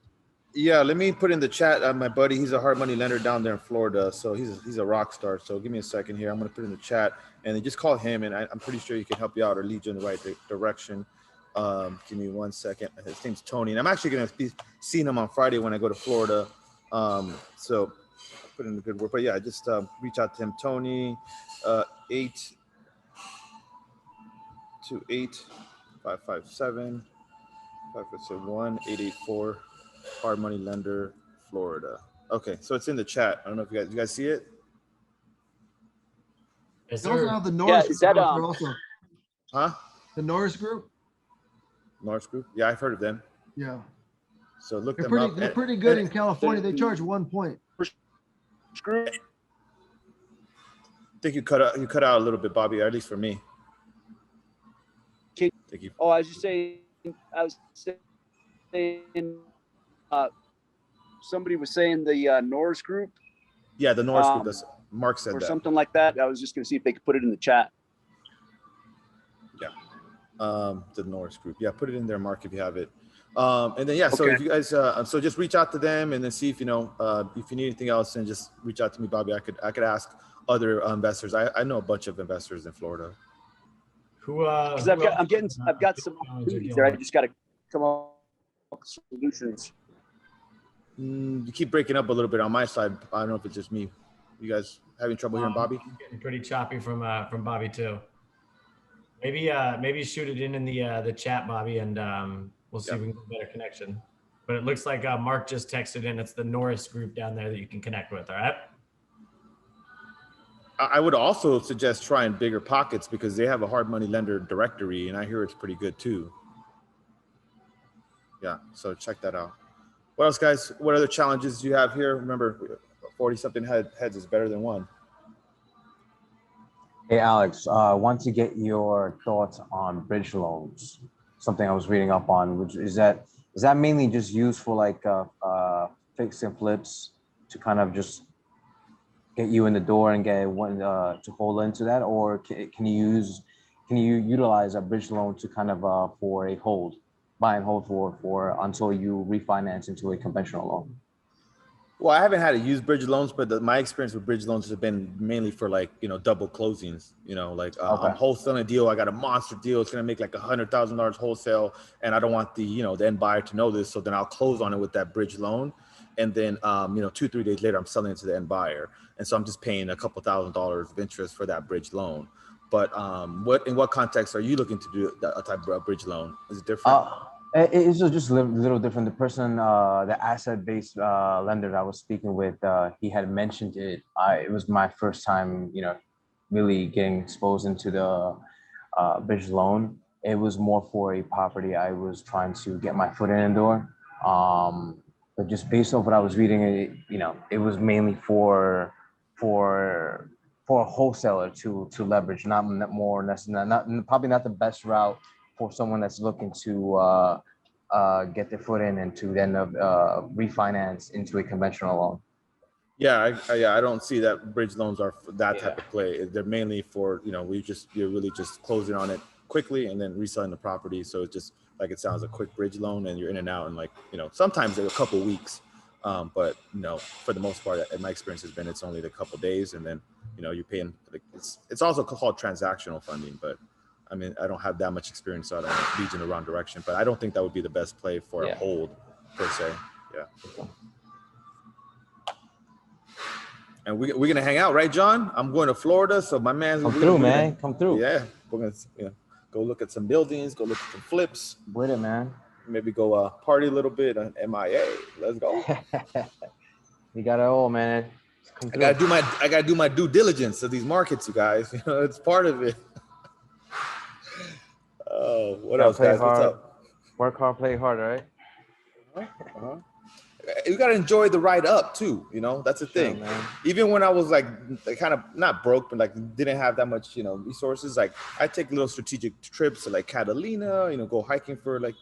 Yeah, let me put in the chat. My buddy, he's a hard money lender down there in Florida, so he's a rock star. So give me a second here. I'm gonna put in the chat, and then just call him, and I'm pretty sure he can help you out or lead you in the right direction. Give me 1 second. His name's Tony, and I'm actually gonna be seeing him on Friday when I go to Florida. So I'll put in a good word. But yeah, just reach out to him, Tony. 828-557-557-1 884. Hard money lender, Florida. Okay, so it's in the chat. I don't know if you guys see it. Yes, sir. Also have the Norris group also. Huh? The Norris group. Norris group. Yeah, I've heard of them. Yeah. So look they're them up. They're pretty good in California. They charge 1 point. I think you cut out a little bit, Bobby. At least for me. Thank you. Oh, I was just saying. Somebody was saying the Norris group. Yeah, the Norris group. That's, Mark said or that. Something like that. I was just going to see if they could put it in the chat. Yeah, the Norris group. Yeah, put it in there, Mark, if you have it. And then so if you guys, so just reach out to them and then see if if you need anything else, and just reach out to me, Bobby. I could ask other investors. I know a bunch of investors in Florida. Because I've got some opportunities there. I just got to come up with solutions. You keep breaking up a little bit on my side. I don't know if it's just me. You guys having trouble hearing Bobby? Getting pretty choppy from Bobby too. Maybe shoot it in the chat, Bobby, and we'll see if we can get a better connection. But it looks like Mark just texted in. It's the Norris group down there that you can connect with. All right. I would also suggest trying Bigger Pockets because they have a hard money lender directory, and I hear it's pretty good too. Yeah, so check that out. What else, guys? What other challenges do you have here? Remember, 40-something heads is better than one. Hey, Alex, want to get your thoughts on bridge loans. Something I was reading up on, which is that mainly just used for like fix and flips to kind of just get you in the door and get one to hold into that, or can you utilize a bridge loan to kind of for a hold, buy and hold for until you refinance into a conventional loan? Well, I haven't had to use bridge loans, but my experience with bridge loans has been mainly for like, double closings, like I'm wholesaling a deal. I got a monster deal. It's going to make like $100,000 wholesale. And I don't want the end buyer to know this. So then I'll close on it with that bridge loan. And then, 2-3 days later, I'm selling it to the end buyer. And so I'm just paying a couple $1,000s of interest for that bridge loan. But in what context are you looking to do a type of bridge loan? Is it different? It's just a little different. The person, the asset-based lender that I was speaking with, he had mentioned it. It was my first time, really getting exposed into the bridge loan. It was more for a property I was trying to get my foot in the door. But just based off what I was reading, it was mainly for a wholesaler to leverage, probably not the best route for someone that's looking to get their foot in and to then refinance into a conventional loan. Yeah, I don't see that bridge loans are for that type of play. They're mainly for, you're really just closing on it quickly and then reselling the property. So it's just like it sounds, a quick bridge loan, and you're in and out in like, sometimes they're a couple weeks. But for the most part, in my experience has been, it's only a couple days, and then, you're paying, like, it's also called transactional funding, but I mean, I don't have that much experience, so I don't want to lead you in the wrong direction, but I don't think that would be the best play for a hold per se. Yeah. And we're going to hang out, right, John? I'm going to Florida, so my man's come through, man. Come through. Yeah. We're going to go look at some buildings, go look at some flips. With it, man. Maybe go party a little bit on MIA. Let's go. You got it all, man. I gotta do my due diligence of these markets, you guys. It's part of it. Oh, what else, guys? What's up? Work hard, play hard, right? You gotta enjoy the ride up too. That's the thing. Man. Even when I was like kind of not broke, but like didn't have that much, resources. Like I take little strategic trips to like Catalina, go hiking for like,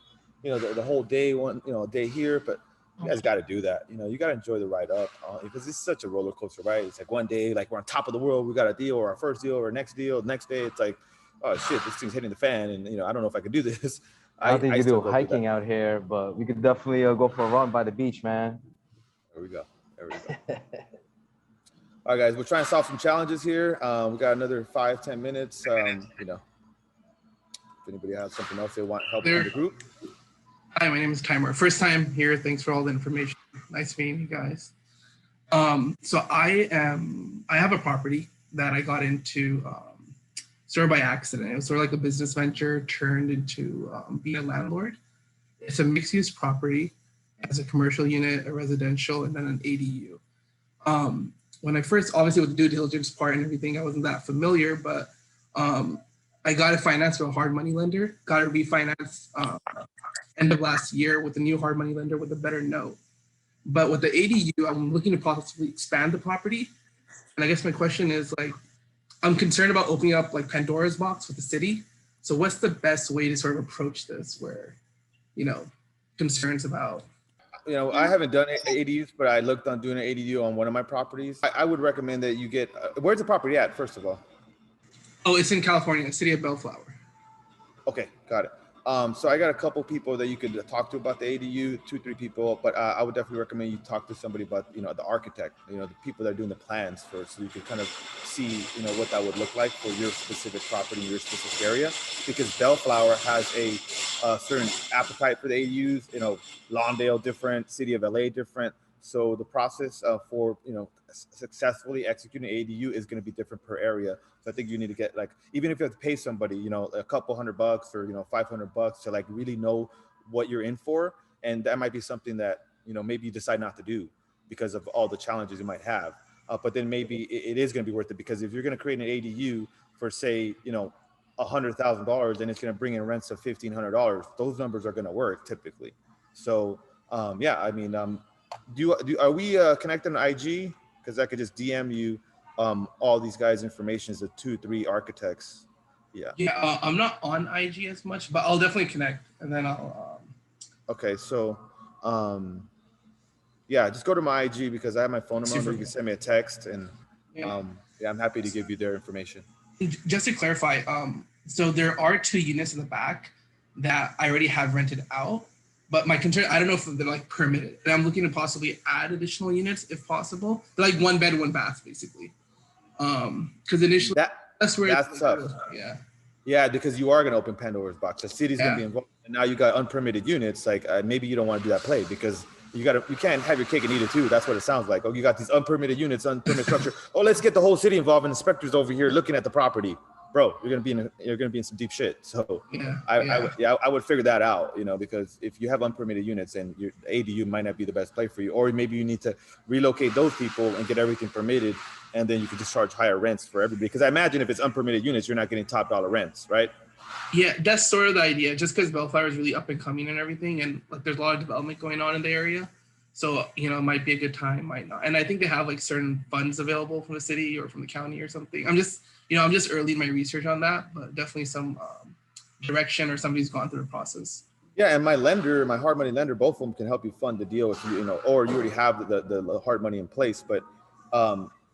the whole day, a day here. But you guys got to do that. You got to enjoy the ride up because it's such a roller coaster, right? It's like one day, like we're on top of the world, we got a deal, or our first deal, or next deal. Next day, it's like, oh shit, this thing's hitting the fan, and I don't know if I could do this. I don't think you do hiking out here, but we could definitely go for a run by the beach, man. There we go. All right, guys, we're trying to solve some challenges here. We got another 5-10 minutes. If anybody has something else they want help in the group. Hi, my name is Timer. First time here. Thanks for all the information. Nice meeting you guys. So I have a property that I got into sort of by accident. It was sort of like a business venture turned into being a landlord. It's a mixed-use property. It has a commercial unit, a residential, and then an ADU. When I first, obviously with the due diligence part and everything, I wasn't that familiar, but I got it financed with a hard money lender, got it refinanced end of last year with a new hard money lender with a better note. But with the ADU, I'm looking to possibly expand the property. And I guess my question is like, I'm concerned about opening up like Pandora's box with the city. So what's the best way to sort of approach this where, concerns about? I haven't done ADUs, but I looked on doing an ADU on one of my properties. I would recommend that you get, where's the property at, first of all? Oh, it's in California, city of Bellflower. Okay, got it. So I got a couple people that you could talk to about the ADU, 2-3 people, but I would definitely recommend you talk to somebody about, the architect, the people that are doing the plans first, so you can kind of see, what that would look like for your specific property, your specific area, because Bellflower has a certain appetite for the ADUs, Lawndale different, City of LA different. So the process for, successfully executing an ADU is going to be different per area. So I think you need to get like, even if you have to pay somebody, a couple $100 or, $500 to like really know what you're in for. And that might be something that, you know, maybe you decide not to do because of all the challenges you might have. But then maybe it is going to be worth it, because if you're going to create an ADU for, say, you know, $100,000, and it's going to bring in rents of $1,500, those numbers are going to work typically. So yeah, I mean, are we connected on IG? Because I could just DM you all these guys' information, the 2-3 architects. Yeah. Yeah, I'm not on IG as much, but I'll definitely connect, and then I'll. Okay, so yeah, just go to my IG, because I have my phone number. Super. You can send me a text, and Yeah. yeah, I'm happy to give you their information. Just to clarify, so there are 2 units in the back that I already have rented out, but my concern, I don't know if they're like permitted, and I'm looking to possibly add additional units if possible. They're like 1 bed, 1 bath, basically. Because initially that's where that's it's tough. Yeah. Yeah, because you are going to open Pandora's box. The city's going to be involved, and now you got unpermitted units. Like maybe you don't want to do that play, because you can't have your cake and eat it too. That's what it sounds like. Oh, you got these unpermitted units, unpermitted structure. Oh, let's get the whole city involved, and inspectors over here looking at the property. Bro, you're gonna be in some deep shit. So I would figure that out, you know, because if you have unpermitted units, and your ADU might not be the best play for you, or maybe you need to relocate those people and get everything permitted, and then you could just charge higher rents for everybody. Because I imagine if it's unpermitted units, you're not getting top dollar rents, right? Yeah, that's sort of the idea. Just because Bellflower is really up and coming and everything, and like there's a lot of development going on in the area, so you know, it might be a good time, might not. And I think they have like certain funds available from the city or from the county or something. I'm just early in my research on that, but definitely some direction, or somebody's gone through the process. Yeah, and my lender, my hard money lender, both of them can help you fund the deal if you know, or you already have the hard money in place. But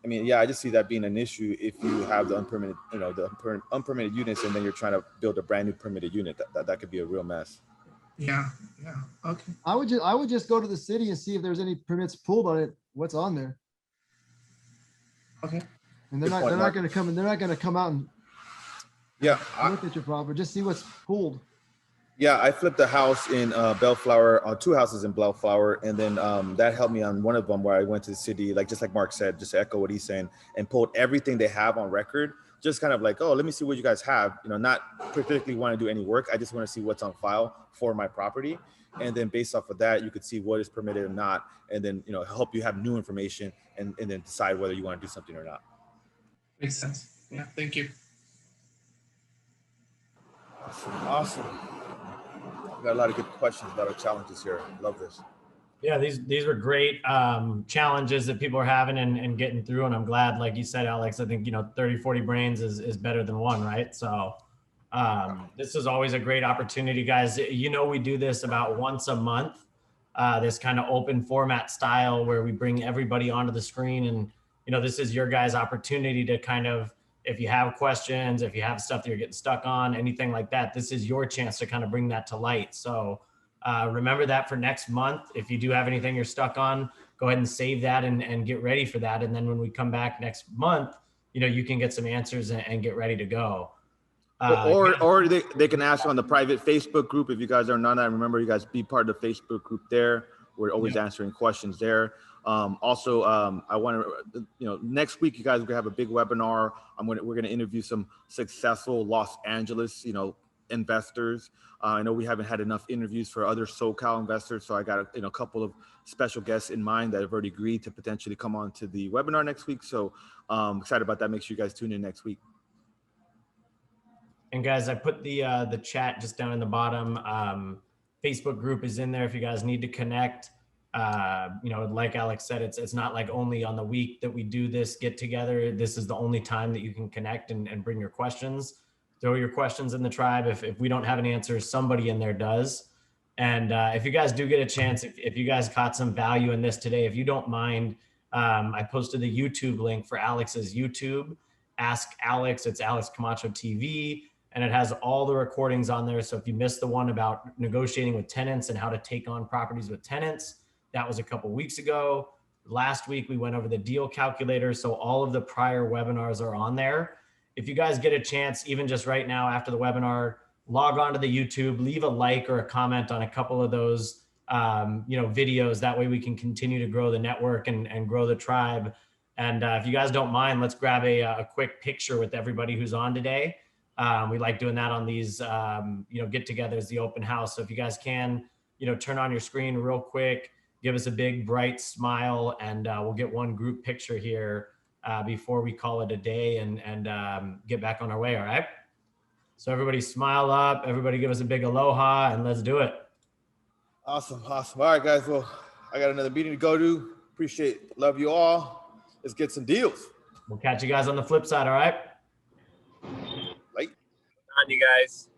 I mean, yeah, I just see that being an issue if you have the unpermitted, you know, the unpermitted units, and then you're trying to build a brand new permitted unit. That could be a real mess. Yeah. Okay. I would just go to the city and see if there's any permits pulled on it. What's on there? Okay. And they're not going to come, and they're not going to come out and look at your property. Just see what's pulled. Yeah, I flipped a house in Bellflower, 2 houses in Bellflower, and then that helped me on one of them, where I went to the city, like just like Mark said, just to echo what he's saying, and pulled everything they have on record. Just kind of like, oh, let me see what you guys have. You know, not particularly want to do any work. I just want to see what's on file for my property, and then based off of that, you could see what is permitted or not, and then, you know, help you have new information, and then decide whether you want to do something or not. Makes sense. Yeah. Thank you. Awesome. We got a lot of good questions, a lot of challenges here. Love this. Yeah, these were great challenges that people are having and getting through. And I'm glad, like you said, Alex, I think, you know, 30, 40 brains is better than one, right? So this is always a great opportunity, guys. You know, we do this about once a month, this kind of open format style where we bring everybody onto the screen. And, you know, this is your guys' opportunity to kind of, if you have questions, if you have stuff that you're getting stuck on, anything like that, this is your chance to kind of bring that to light. So remember that for next month. If you do have anything you're stuck on, go ahead and save that and get ready for that. And then when we come back next month, you know, you can get some answers and get ready to go. Or they can ask on the private Facebook group. If you guys are not, remember, you guys be part of the Facebook group there. We're always answering questions there. Also, I want to, you know, next week, you guys are gonna have a big webinar. We're going to interview some successful Los Angeles, you know, investors. I know we haven't had enough interviews for other SoCal investors, so I got a couple of special guests in mind that have already agreed to potentially come on to the webinar next week. So excited about that. Make sure you guys tune in next week. And guys, I put the chat just down in the bottom. Facebook group is in there if you guys need to connect. You know, like Alex said, it's not like only on the week that we do this get together. This is the only time that you can connect and bring your questions. Throw your questions in the tribe. If we don't have an answer, somebody in there does. And if you guys do get a chance, if you guys caught some value in this today, if you don't mind, I posted the YouTube link for Alex's YouTube. Ask Alex. It's Alex Camacho TV. And it has all the recordings on there. So if you missed the one about negotiating with tenants and how to take on properties with tenants, that was a couple weeks ago. Last week, we went over the deal calculator. So all of the prior webinars are on there. If you guys get a chance, even just right now after the webinar, log on to the YouTube, leave a like or a comment on a couple of those you know, videos. That way we can continue to grow the network and grow the tribe. And if you guys don't mind, let's grab a quick picture with everybody who's on today. We like doing that on these, get-togethers, the open house. So if you guys can, turn on your screen real quick, give us a big bright smile, and we'll get one group picture here before we call it a day and get back on our way. All right. So everybody smile up, everybody give us a big aloha, and let's do it. Awesome. All right, guys. Well, I got another meeting to go to. Love you all. Let's get some deals. We'll catch you guys on the flip side. All right. Like. On you guys.